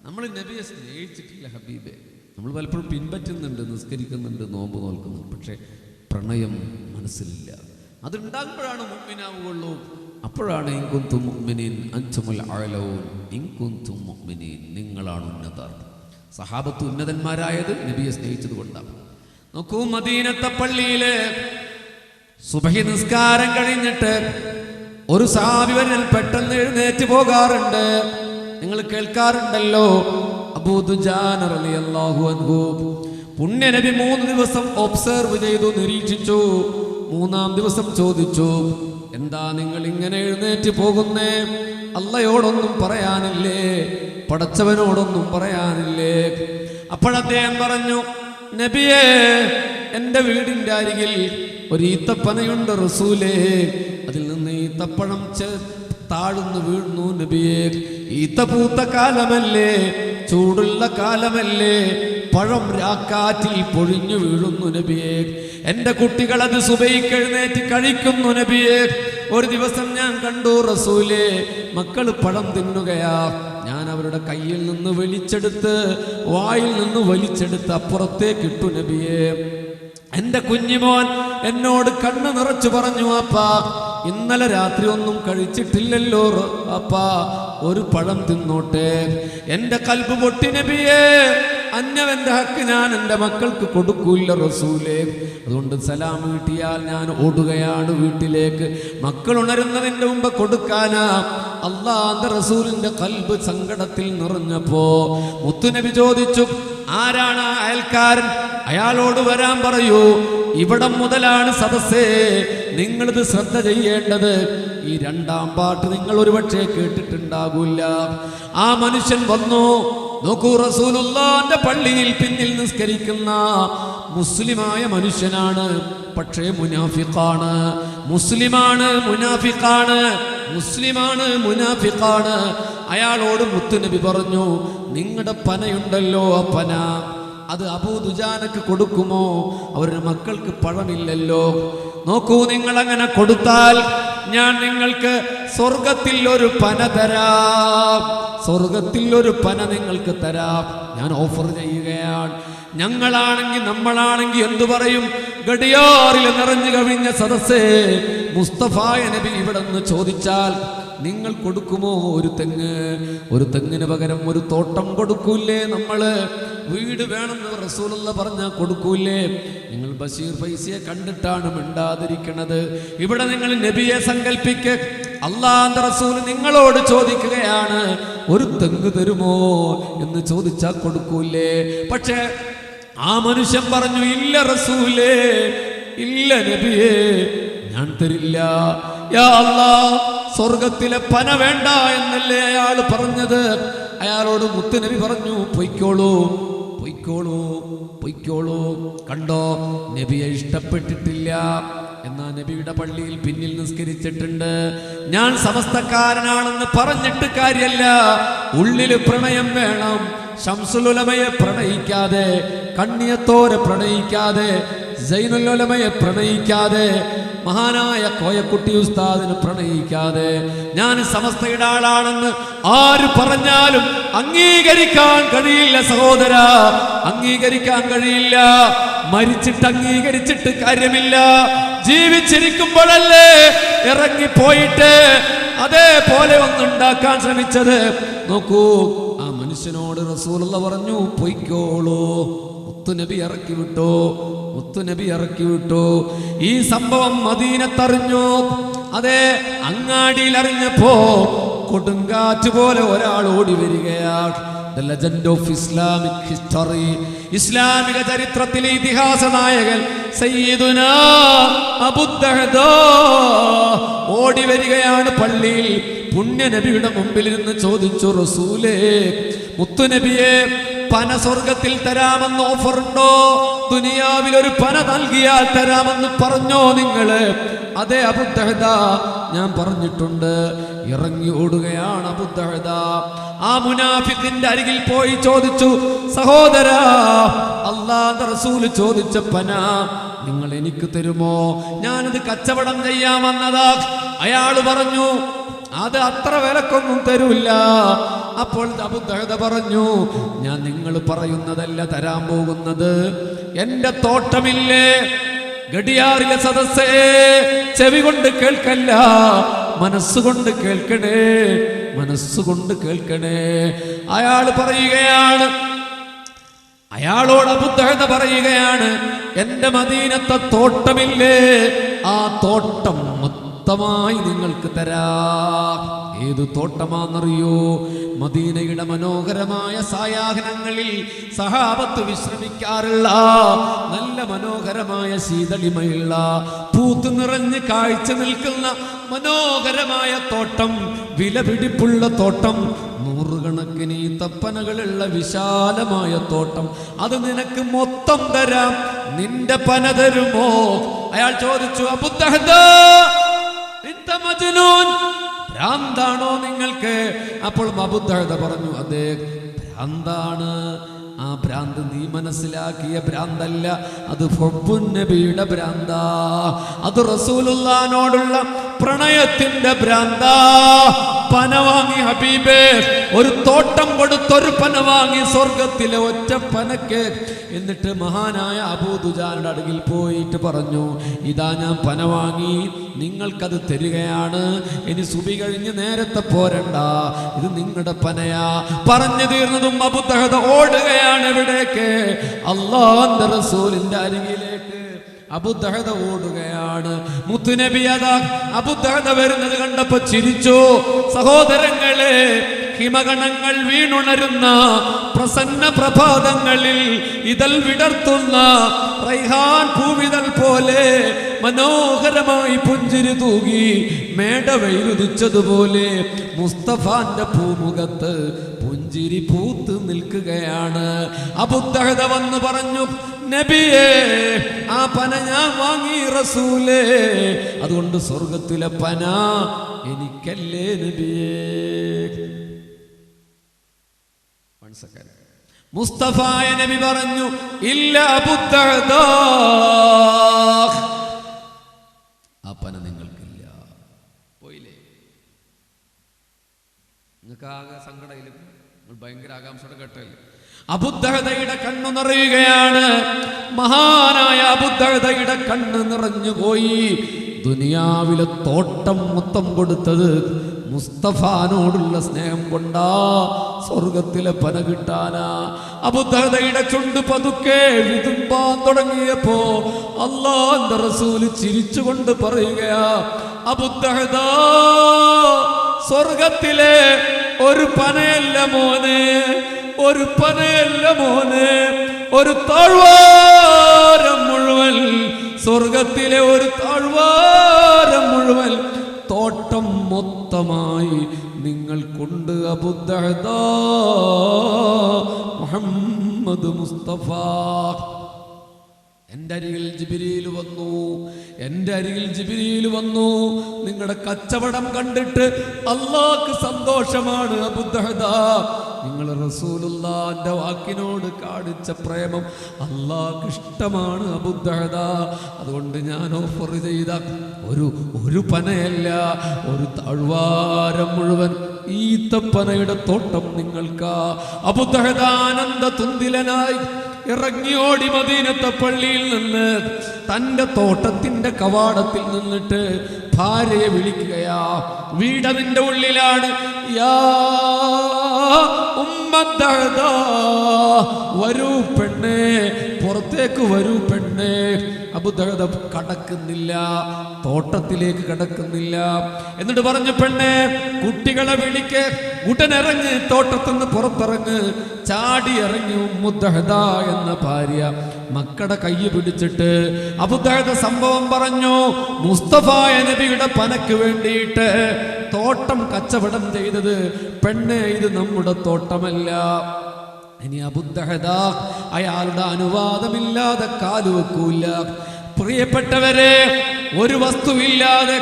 നമ്മൾ നബിയെ സ്നേഹിച്ചിട്ടില്ല ഹബീബെ. നമ്മൾ പലപ്പോഴും പിൻപറ്റുന്നുണ്ട്, നിസ്കരിക്കുന്നുണ്ട്, നോമ്പ് നോൽക്കുന്നുണ്ട്, പക്ഷേ പ്രണയം മനസ്സിലില്ല. അതുണ്ടാകുമ്പോഴാണ് മുഅ്മിനാവുകയുള്ളൂ. അപ്പോഴാണ് ഇൻ കുൻതും മുഅ്മിനീൻ അൻതുമുൽ അഅലൂൻ, ഇൻ കുൻതും മുഅ്മിനീൻ, നിങ്ങളാണ് ഉന്നതർ. സഹാബത്ത് ഉന്നതന്മാരായത് നബിയെ സ്നേഹിച്ചത് കൊണ്ടാണ്. നോക്കൂ, മദീനത്തെ പള്ളിയിലെ സുബഹി നിസ്കാരം കഴിഞ്ഞിട്ട് ഒരു സഹാബി വരൽ പെട്ടെന്ന് എഴുന്നേറ്റ് പോകാറുണ്ട്. നിങ്ങൾ കേൾക്കാറുണ്ടല്ലോ, അബൂ ദുജാന റളിയല്ലാഹു അൻഹു പുണ്യ നബി 3 ദിവസം ഒബ്സർവ് ചെയ്തു, നിരീക്ഷിച്ചു. 3-ാം ദിവസം ചോദിച്ചു, എന്താ നിങ്ങൾ ഇങ്ങനെ എഴുന്നേറ്റ് പോകുന്നേ? അള്ളയോടൊന്നും പറയാനില്ലേ? പടച്ചവനോടൊന്നും പറയാനില്ലേ? അപ്പോഴദ്ദേഹം പറഞ്ഞു, നബിയേ, എൻ്റെ വീടിൻ്റെ അരികിൽ ഒരു ഈത്തപ്പനയുണ്ട് റസൂലേ, അതിൽ നിന്ന് ഈത്തപ്പഴം താഴ്ന്നു വീഴുന്നു നബിയേ. ഈത്ത പൂത്ത കാലമല്ലേ, ചൂടുള്ള കാലമല്ലേ, പഴം രാക്കാറ്റിൽ പൊഴിഞ്ഞു വീഴുന്നു നബിയേ. എൻ്റെ കുട്ടികൾ അത് സുബഹിക്ക് എഴുന്നേറ്റ് കഴിക്കുന്നു നബിയേ. ഒരു ദിവസം ഞാൻ കണ്ടു റസൂലേ, മക്കൾ പഴം തിന്നുകയാ. ഞാൻ അവരുടെ കയ്യിൽ നിന്ന് വലിച്ചെടുത്ത്, വായിൽ നിന്ന് വലിച്ചെടുത്ത് അപ്പുറത്തേക്ക് ഇട്ടു നബിയേ. എൻ്റെ കുഞ്ഞിമോൻ എന്നോട് കണ്ണു നിറച്ചു പറഞ്ഞു, അപ്പാ ഇന്നലെ രാത്രി ഒന്നും കഴിച്ചിട്ടില്ലല്ലോ അപ്പാ, ഒരു പഴം തിന്നോട്ടെ. എൻ്റെ കൽബ് പൊട്ടി നബിയേ, അന്യവന്റെ ഹക്ക് ഞാൻ എൻ്റെ മക്കൾക്ക് കൊടുക്കൂല്ല റസൂലേ. അതുകൊണ്ട് സലാം വീട്ടിയാൽ ഞാൻ ഓടുകയാണ് വീട്ടിലേക്ക്, മക്കൾ ഉണരുന്നതിൻ്റെ മുമ്പ് കൊടുക്കാനാ. അല്ലാഹുവിന്റെ റസൂലിന്റെ കൽബ് സങ്കടത്തിൽ നിറഞ്ഞപ്പോ മുത്തുനബി ചോദിച്ചു, ആരാണ് ആ അയൽക്കാരൻ? അയാളോട് വരാൻ പറയൂ. ഇവിടം മുതലാണ് സദസ്സേ, നിങ്ങളിത് ശ്രദ്ധ ചെയ്യേണ്ടത്. ഈ 2-ാം പാട്ട് നിങ്ങൾ ഒരുപക്ഷെ കേട്ടിട്ടുണ്ടാകൂല. ആ മനുഷ്യൻ വന്നു. നോക്കൂ, റസൂലുള്ളാഹിന്റെ പള്ളിയിൽ പിന്നിൽ നിസ്കരിക്കുന്ന മുസ്ലിമായ മനുഷ്യനാണ്, പക്ഷേ മുനാഫിഖാണ്. മുസ്ലിമാണ്, മുനാഫിഖാണ്, മുസ്ലിമാണ്, മുനാഫിഖാണ്. അയാളോട് മുത്തുനബി പറഞ്ഞു, നിങ്ങളുടെ പനയുണ്ടല്ലോ, ആ പന അത് അബൂ ദുജാനക്ക് കൊടുക്കുമോ? അവരുടെ മക്കൾക്ക് പഴമില്ലല്ലോ. നോക്കൂ, നിങ്ങൾ അങ്ങനെ കൊടുത്താൽ ഞാൻ നിങ്ങൾക്ക് സ്വർഗത്തിൽ ഒരു പന തരാം, സ്വർഗത്തിൽ ഒരു പന നിങ്ങൾക്ക് തരാം. ഞാൻ ഓഫർ ചെയ്യുകയാണ്. ഞങ്ങളാണെങ്കിൽ, നമ്മളാണെങ്കിൽ എന്തു പറയും? ഗഡിയാറിൽ നിറഞ്ഞു കവിഞ്ഞ സദസ്സേ, മുസ്തഫായ നബി ഇവിടെ നിന്ന് ചോദിച്ചാൽ നിങ്ങൾ കൊടുക്കുമോ? ഒരു തെങ്ങിന് പകരം ഒരു തോട്ടം കൊടുക്കൂലേ? നമ്മള് വീട് വേണമെന്ന് റസൂലുള്ള പറഞ്ഞാൽ കൊടുക്കൂലേ? നിങ്ങൾ ബഷീർ ഫൈസിയെ കണ്ടിട്ടാണ് മിണ്ടാതിരിക്കണത്. ഇവിടെ നിങ്ങൾ നബിയെ സങ്കല്പിക്ക്. അല്ലാഹുവിന്റെ റസൂൽ നിങ്ങളോട് ചോദിക്കുകയാണ്, ഒരു തെങ്ങ് തരുമോ എന്ന് ചോദിച്ചാൽ കൊടുക്കൂലേ? പക്ഷേ ആ മനുഷ്യൻ പറഞ്ഞു, ഇല്ല റസൂലേ, ഇല്ല നബിയേ, ഞാൻ തരില്ല. യാ അല്ലാഹ്, സ്വർഗത്തിലെ പന വേണ്ട എന്നല്ലേ അയാൾ പറഞ്ഞത്. അയാളോട് മുത്തുനബി പറഞ്ഞു, പൊയ്ക്കോളൂ, പൊയ്ക്കോളൂ, പൊയ്ക്കോളൂ. കണ്ടോ, നബിയെ ഇഷ്ടപ്പെട്ടിട്ടില്ല. എന്നാ നബിയുടെ പള്ളിയിൽ പിന്നിൽ നിസ്കരിച്ചിട്ടുണ്ട്. ഞാൻ സമസ്തക്കാരനാണെന്ന് പറഞ്ഞിട്ട് കാര്യമല്ല, ഉള്ളില് പ്രണയം വേണം. ശംസുൽ ഉലമയെ പ്രണയിക്കാതെ, കണ്ണിയത്തോരെ പ്രണയിക്കാതെ, സൈനുൽ ഉലമയെ പ്രണയിക്കാതെ, മഹാനായ കോയക്കുട്ടി ഉസ്താദിന് പ്രണയിക്കാതെ ഞാൻ സമസ്തയുടെ ആളാണെന്ന് ആര് പറഞ്ഞാലും അംഗീകരിക്കാൻ കഴിയില്ല സഹോദര, അംഗീകരിക്കാൻ കഴിയില്ല. മരിച്ചിട്ട് അംഗീകരിച്ചിട്ട് കാര്യമില്ല. ജീവിച്ചിരിക്കുമ്പോഴല്ലേ ഇറങ്ങിപ്പോയിട്ട് അതേപോലെ ഒന്നുണ്ടാക്കാൻ ശ്രമിച്ചത്. നോക്കൂ, ആ മനുഷ്യനോട് റസൂലുള്ളാഹി പറഞ്ഞു, പൊയ്ക്കോളൂ. മുത്തുനബി ഇറക്കി വിട്ടു, മുത്തുനബി ഇറക്കി വിട്ടു. ഈ സംഭവം മദീനത്തറിഞ്ഞു. അതെ, അങ്ങാടിയിൽ അറിഞ്ഞപ്പോ കൊടുങ്കാറ്റ് പോലെ ഒരാൾ ഓടി വരികയാണ്. The legend of Islamic history. ഇസ്ലാമിക ചരിത്രത്തിലെ ഇതിഹാസ നായകൻ സയ്യിദുനാ അബൂ ദഹ്ദാ ഓടി വരികയാണ് പള്ളിയിൽ. പുണ്യനബിയുടെ മുമ്പിൽ നിന്ന് ചോദിച്ചു, റസൂലേ, മുത്തുനബിയെ, പന സ്വർഗത്തിൽ തരാമെന്ന് ഓഫറുണ്ടോ? ദുനിയാവിൽ ഒരു പന നൽകിയാൽ തരാമെന്ന് പറഞ്ഞോ നിങ്ങള്? അതെ അബൂ ദഹ്ദാ, ഞാൻ പറഞ്ഞിട്ടുണ്ട്. ഇറങ്ങി ഓടുകയാണ് അബൂ ദഹ്ദാ. ആ മുനാഫിഖിന്റെ അരികിൽ പോയി ചോദിച്ചു, സഹോദരാ, അല്ലാഹുവിന്റെ റസൂല് ചോദിച്ച പന നിങ്ങൾ എനിക്ക് തരുമോ? ഞാനത് കച്ചവടം ചെയ്യാൻ വന്നതാ. അയാള് പറഞ്ഞു, അത് അത്ര വിലക്കൊന്നും തരൂല്ല. അപ്പോൾ അബൂ ദഹ്ദാ പറഞ്ഞു, ഞാൻ നിങ്ങൾ പറയുന്നതല്ല തരാൻ പോകുന്നത്. എന്റെ തോട്ടമില്ലേ ഗഡിയാറിലെ സദസ്സേ, ചെവി കൊണ്ട് കേൾക്കല്ല, മനസ്സുകൊണ്ട് കേൾക്കണേ, മനസ്സുകൊണ്ട് കേൾക്കണേ. അയാള് പറയുകയാണ്, അയാളോട് അബൂ ദഹ്ദാ പറയുകയാണ്, എന്റെ മദീനത്തെ തോട്ടമില്ലേ, ആ തോട്ടം മൊത്തമായി നിങ്ങൾക്ക് തരാം. ഏതു തോട്ടമാണെന്നറിയോ? മദീനയുടെ മനോഹരമായ സായാഹ്നങ്ങളിൽ സഹാബത്ത് വിശ്രമിക്കാറുള്ള നല്ല മനോഹരമായ ശീതളിമയുള്ള പൂത്തു നിറഞ്ഞ് കാഴ്ച നിൽക്കുന്ന മനോഹരമായ തോട്ടം, വിലപിടിപ്പുള്ള തോട്ടം, നൂറുകണക്കിന് തപ്പനകളുള്ള വിശാലമായ തോട്ടം. അത് നിനക്ക് മൊത്തം തരാം, നിന്റെ പന തരുമോ? അയാൾ ചോദിച്ചു, അബൂ ദഹ്ദാ, ഇൻത മജ്നൂൻ, ഭ്രാന്താണോ നിങ്ങൾക്ക്? അപ്പോൾ അബൂ ദഹ്ദാ പറഞ്ഞു, അതെ ഭ്രാന്താണ്. ആ ഭ്രാന്ത് നീ മനസ്സിലാക്കിയ ഭ്രാന്തല്ല, അത് ഹുബ്ബുൻ നബിയുടെ ഭ്രാന്താ, അത് റസൂലുള്ളാഹിനോടുള്ള പ്രണയത്തിന്റെ ഭ്രാന്താ. പന വാങ്ങി ഹബീബേ, ഒരു തോട്ടം കൊടുത്തൊരു പന വാങ്ങി സ്വർഗത്തിലെ ഒറ്റ പനക്ക്. എന്നിട്ട് മഹാനായ അബൂ ദുജാനയുടെ അടുകിൽ പോയിട്ട് പറഞ്ഞു, ഇതാ ഞാൻ പന വാങ്ങി, നിങ്ങൾക്കത് തരികയാണ്. ഇനി സുബി കഴിഞ്ഞ് നേരത്തെ പോരണ്ട, ഇത് നിങ്ങളുടെ പനയാ. പറഞ്ഞു തീർന്നതും അബൂ ദഹ്ദാ ഓടുകയാണ്. എവിടേക്ക്? അല്ലാഹുവിന്റെ റസൂലിന്റെ അരികിലേക്ക് അബൂ ദഹ്ദാ ഓടുകയാണ്. മുത്തുനബി അതാ അബൂ ദഹ്ദാ വരുന്നത് കണ്ടപ്പോ ചിരിച്ചു. സഹോദരങ്ങളെ, ഹിമഗണങ്ങൾ വീണുണരുന്ന പ്രസന്ന പ്രഭാതങ്ങളിൽ ഇതൾ വിടർത്തുന്ന റൈഹാൻ പൂവിതൾ പോലെ മനോഹരമായി പുഞ്ചിരി തൂകി മേടവെയിലുദിച്ചതുപോലെ മുസ്തഫാന്റെ പൂമുഖത്ത് പുഞ്ചിരി പൂത്ത് നിൽക്കുകയാണ്. അബൂ ദഹ്ദാ വന്ന് പറഞ്ഞു, നബിയേ, ആ പന ഞാൻ വാങ്ങി റസൂലേ, അതുകൊണ്ട് സ്വർഗത്തിലെ പന എനിക്കല്ലേ നബിയേ. മുസ്തഫായ നബി പറഞ്ഞു, ഇല്ല അബൂ ദഹ്ദാ, ആ പന നിങ്ങൾക്കില്ല. പോയില്ലേ? നിങ്ങൾക്ക് ആകെ സങ്കടയില്ല, ഭയങ്കര ആകാംക്ഷയുടെ കേട്ടല്ലേ? അബൂ ദഹ്ദയുടെ കണ്ണു നിറയുകയാണ്. മഹാനായ അബൂ ദഹ്ദയുടെ കണ്ണ് നിറഞ്ഞു പോയി. ദുനിയാവിലെ തോട്ടം മൊത്തം കൊടുത്തത് മുസ്തഫാനോടുള്ള സ്നേഹം കൊണ്ടാ, സ്വർഗത്തിലെ പന കിട്ടാനാ. അബൂ ദഹ്ദയുടെ ചുണ്ട് പതുക്കെ വിതുമ്പാൻ തുടങ്ങിയപ്പോ അല്ലാഹുവിന്റെ റസൂല് ചിരിച്ചുകൊണ്ട് പറയുകയാ, അബൂ ദഹ്ദാ, സ്വർഗത്തിലെ ഒരു പനയല്ല മോനെ, ഒരു പനയല്ല മോനെ, ഒരു താഴ്വാരം മുഴുവൻ, സ്വർഗത്തിലെ ഒരു താഴ്വാരം മുഴുവൻ തോട്ടം മൊത്തമായി നിങ്ങൾക്കുണ്ട് അബൂ ദഹ്ദാ മുഹമ്മദ് മുസ്തഫ. എൻ്റെ അരികിൽ ജിബ്രീൽ വന്നു, എൻ്റെ അരികിൽ ജിബ്രീൽ വന്നു. നിങ്ങളുടെ കച്ചവടം കണ്ടിട്ട് അല്ലാഹ്ക്ക് സന്തോഷമാണ് അബൂ ദഹ്ദാ. നിങ്ങൾ റസൂലുള്ളാഹിന്റെ വാക്കിനോട് കാണിച്ച പ്രേമം അല്ലാഹുവിന് ഇഷ്ടമാണ് അബൂ ദഹദ. അതുകൊണ്ട് ഞാൻ ഓഫർ ചെയ്ത ഒരു പനയല്ല, ഒരു താഴ്വാരം മുഴുവൻ ഈത്തപ്പനയുടെ തോട്ടം നിങ്ങൾക്ക്. അബൂ ദഹദ ആനന്ദ തുന്തിലനായി ഇറങ്ങിയോടി മദീനത്തെ പള്ളിയിൽ നിന്ന് തൻ്റെ തോട്ടത്തിന്റെ കവാടത്തിൽ നിന്നിട്ട് ഭാര്യയെ വിളിക്കുകയാ. വീടതിൻ്റെ ഉള്ളിലാണ്. യാ ഉമ്മ ദഹദ, വരൂ പെണ്ണേ, പുറത്തേക്ക് വരൂ പെണ്ണേ. അബൂ ദഹദ കടക്കുന്നില്ല, തോട്ടത്തിലേക്ക് കടക്കുന്നില്ല. എന്നിട്ട് പറഞ്ഞു, പെണ്ണേ കുട്ടികളെ വിളിക്ക്, ഉടനിറങ്ങ്, തോട്ടത്തിന്ന് പുറത്തിറങ്ങ്. ചാടി ഇറങ്ങി ഉമ്മു ദഹദ എന്ന ഭാര്യ മക്കളുടെ കൈ പിടിച്ചിട്ട് അബൂ ദഹദ സംഭവം പറഞ്ഞു. മുസ്തഫ നബിയുടെ പനക്ക് വേണ്ടിയിട്ട് തോട്ടം കച്ചവടം ചെയ്തത് പെണ്ണെ, ഇത് നമ്മുടെ തോട്ടമല്ല. ഇനി അബൂ ദഹദ അയാളുടെ അനുവാദമില്ലാതെ കാലുവെക്കൂല. പ്രിയപ്പെട്ടവരെ, ഒരു വസ്തുവില്ലാതെ,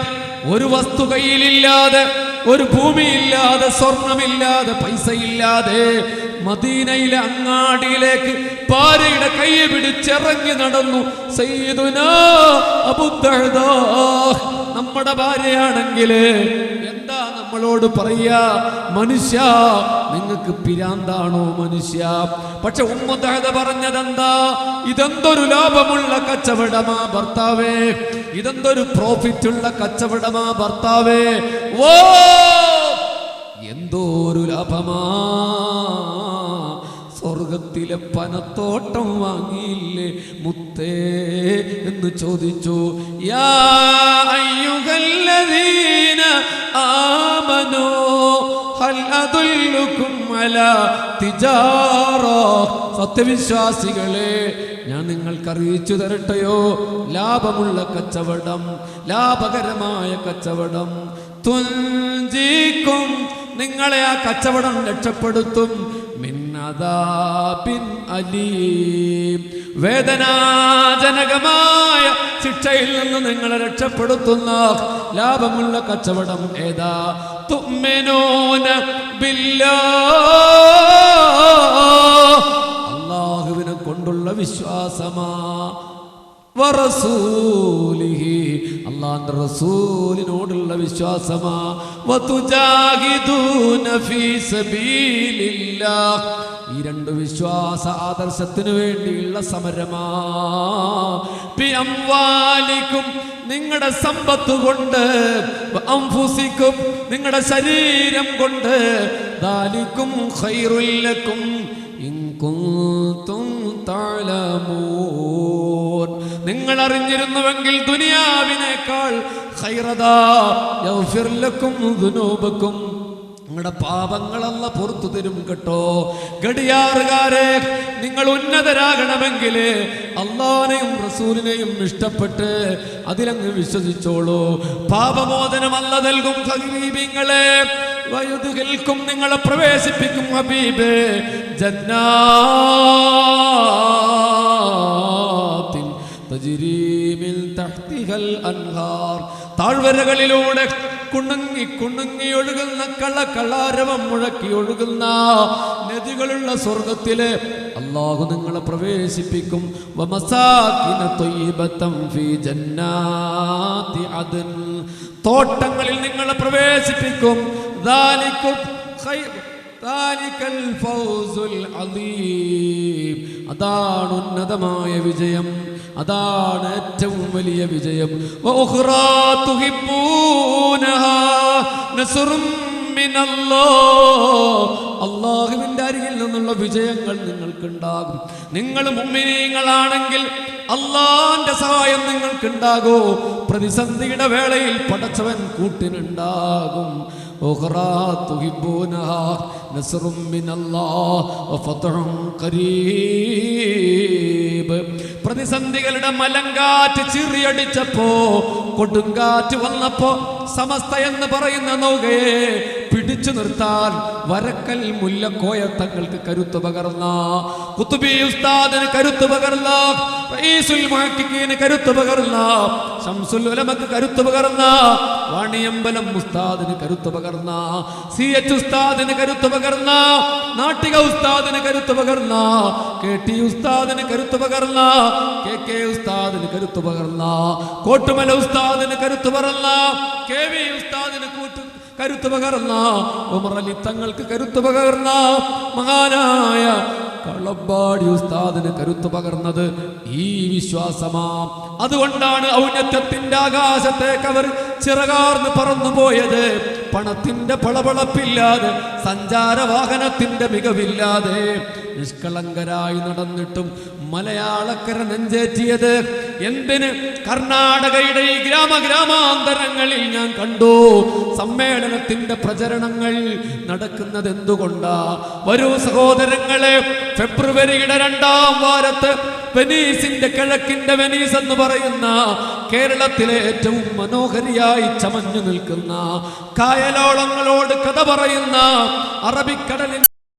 ഒരു വസ്തു കയ്യിലില്ലാതെ, ഒരു ഭൂമിയില്ലാതെ, സ്വർണമില്ലാതെ, പൈസയില്ലാതെ മദീനയിലെ അങ്ങാടിയിലേക്ക് ഭാര്യയുടെ കൈ പിടിച്ചിറങ്ങി നടന്നു സയ്യിദുനാ അബൂ ദഹദ. നമ്മുടെ ഭാര്യയാണെങ്കിൽ എന്താ നമ്മളോട് പറയാ? മനുഷ്യ, നിങ്ങൾക്ക് പിരാന്താണോ മനുഷ്യ? പക്ഷെ ഉമ്മു ദഹദ പറഞ്ഞതെന്താ? ഇതെന്തൊരു ലാഭമുള്ള കച്ചവടമാ ഭർത്താവേ, ഇതെന്തൊരു പ്രോഫിറ്റ് ഉള്ള കച്ചവടമാ ഭർത്താവേ. ഓ, എന്തോ ഒരു ലാഭമാ! സ്വർഗത്തിലെ പനത്തോട്ടം വാങ്ങിയില്ലേ മുത്തേ എന്ന് ചോദിച്ചു. യാ അയ്യുഹല്ലദീന ആമനൂ ഹൽ അദുല്ലുകും അലാ തിജാറ, സത്യവിശ്വാസികളെ, ഞാൻ നിങ്ങൾക്ക് അറിയിച്ചു തരട്ടെയോ ലാഭമുള്ള കച്ചവടം, ലാഭകരമായ കച്ചവടം. തുൻജീകും, നിങ്ങളെ ആ കച്ചവടം രക്ഷപ്പെടുത്തും. മിൻ അദാബിൻ അലീം, വേദനാജനകമായ ശിക്ഷയിൽ നിന്ന് നിങ്ങളെ രക്ഷപ്പെടുത്തുന്ന ലാഭമുള്ള കച്ചവടം ഏതാ? തുഅ്മിനൂന ബില്ലാഹ്, അല്ലാഹുവിനെ കൊണ്ടുള്ള വിശ്വാസമാ. വറസൂലിഹി, അല്ലാഹുവിന്റെ റസൂലിനോടുള്ള വിശ്വാസമാ. വതുജാഹിദൂന ഫീ സബീലില്ലാഹ്, ഈ രണ്ട് വിശ്വാസ ആദർശത്തിനു വേണ്ടിയുള്ള സമരമാ. ബി അംവാലിക്കും, നിങ്ങളുടെ സമ്പത്ത് കൊണ്ട്, അൻഫുസിക്കും, നിങ്ങളുടെ ശരീരം കൊണ്ട്, ദാലിക്കും ഖൈറുൽ ലക്കും ഇൻ കുൻതും തഅലമൂൻ, നിങ്ങൾ അറിഞ്ഞിരുന്നുവെങ്കിൽ ദുനിയാവിനേക്കാൾ ഖൈറദാ യഗ്ഫിർ ലക്കും ദുനൂബക്കും, നിങ്ങളുടെ പാപങ്ങളല്ല പുറത്തു തരും കേട്ടോ. ഗഡിയാറുകാരെ, നിങ്ങൾ ഉന്നതരാകണമെങ്കിൽ അല്ലാഹുവിനെയും റസൂലിനെയും ഇഷ്ടപ്പെട്ട് അതിലങ്ങ് വിശ്വസിച്ചോളൂ. പാപമോചനമല്ല നൽകും ഹബീബിങ്ങളെ. വയുദ്ഖിൽക്കും, നിങ്ങളെ പ്രവേശിപ്പിക്കും ഹബീബേ ജന്നാത്തിൻ തജ്രീ മിൻ തഹ്തിഹൽ അൻഹാർ, താഴ്വരകളിലൂടെ കുണുങ്ങി കുണുങ്ങി ഒഴുകുന്ന കളകളാരവം മുഴക്കി ഒഴുകുന്ന നദികളുള്ള സ്വർഗത്തിലെ അല്ലാഹു നിങ്ങളെ പ്രവേശിപ്പിക്കും. വമസാകിന ത്വയ്യിബതൻ ഫീ ജന്നാതി അദ്ൻ, തോട്ടങ്ങളിൽ നിങ്ങളെ പ്രവേശിപ്പിക്കും. ദാലികൽ ഫൗസുൽ അദീം, അതാണ് ഉന്നതമായ വിജയം, അതാണ് ഏറ്റവും വലിയ വിജയം. വഉഖ്റാ തുഹിബ്ബൂനഹാ നസ്റും മിനല്ലാഹ്, അല്ലാഹുവിന്റെ അരികിൽ നിന്നുള്ള വിജയങ്ങൾ നിങ്ങൾക്കുണ്ടാകും. നിങ്ങൾ മുഅ്മിനീങ്ങളാണെങ്കിൽ അല്ലാഹുവിന്റെ സഹായം നിങ്ങൾക്കുണ്ടാകും. പ്രതിസന്ധിയുടെ വേളയിൽ പടച്ചവൻ കൂട്ടിനുണ്ടാകും. ഉഖ്റാ തുഹിബ്ബൂനഹാ നസ്റും മിനല്ലാഹ് വഫത്ഹുൻ ഖരീബ്, പ്രതിസന്ധികളുടെ മലങ്കാറ്റ് ചിറിയടിച്ചപ്പോ, കൊടുങ്കാറ്റ് വന്നപ്പോ സമസ്ത എന്ന് പറയുന്ന നൗകയെ പിടിച്ചു നിർത്താൻ വരക്കൽ മുല്ലക്കോയ തങ്ങൾക്ക് കരുത്ത് പകർന്ന, കുത്തുബി ഉസ്താദിന് കരുത്ത് പകർന്ന, റഈസുൽ മുഹഖിഖീന് കരുത്ത് പകർന്ന, ശംസുൽ ഉലമക്ക് കരുത്തു പകർന്ന, വാണിയമ്പലം ഉസ്താദിന് കരുത്തു പകർന്ന, CH ഉസ്താദിന് കരുത്തു പകർന്ന, നാട്ടിക ഉസ്താദിന് കരുത്തു പകർന്ന, KT ഉസ്താദിന് കരുത്തു പകർന്ന, KK ഉസ്താദിന് കരുത്തു പകർന്ന, കോട്ടുമല ഉസ്താദിന് കരുത്തു പകർന്ന, KV ഉസ്താദിന് കരുത്തു പകർന്ന, ഉമർ അലി തങ്ങൾക്ക് കരുത്തു പകർന്ന, മഹാനായ കളമ്പാടി ഉസ്താദിന് കരുത്തു പകർന്നത് ഈ വിശ്വാസമാ. അതുകൊണ്ടാണ് ഔന്നത്യത്തിന്റെ ആകാശത്തേക്ക് അവർ ചിറകാർന്ന് പറന്നുപോയത്. പണത്തിന്റെ പളപളപ്പില്ലാതെ, സഞ്ചാര വാഹനത്തിന്റെ മികവില്ലാതെ, നിഷ്കളങ്കരായി നടന്നിട്ടും മലയാളക്കര നെഞ്ചേറ്റിയത് എന്തിന്? കർണാടകയുടെ ഈ ഗ്രാമാന്തരങ്ങളിൽ ഞാൻ കണ്ടു സമ്മേളനത്തിന്റെ പ്രചരണങ്ങൾ നടക്കുന്നത് എന്തുകൊണ്ടാ? വരൂ സഹോദരങ്ങളെ, ഫെബ്രുവരിയുടെ 2ാം വാരത്ത് വെനീസിന്റെ കിഴക്കിന്റെ വെനീസ് എന്ന് പറയുന്ന കേരളത്തിലെ ഏറ്റവും മനോഹരിയായി ചമഞ്ഞു നിൽക്കുന്ന, കായലോളങ്ങളോട് കഥ പറയുന്ന, അറബിക്കടലിൽ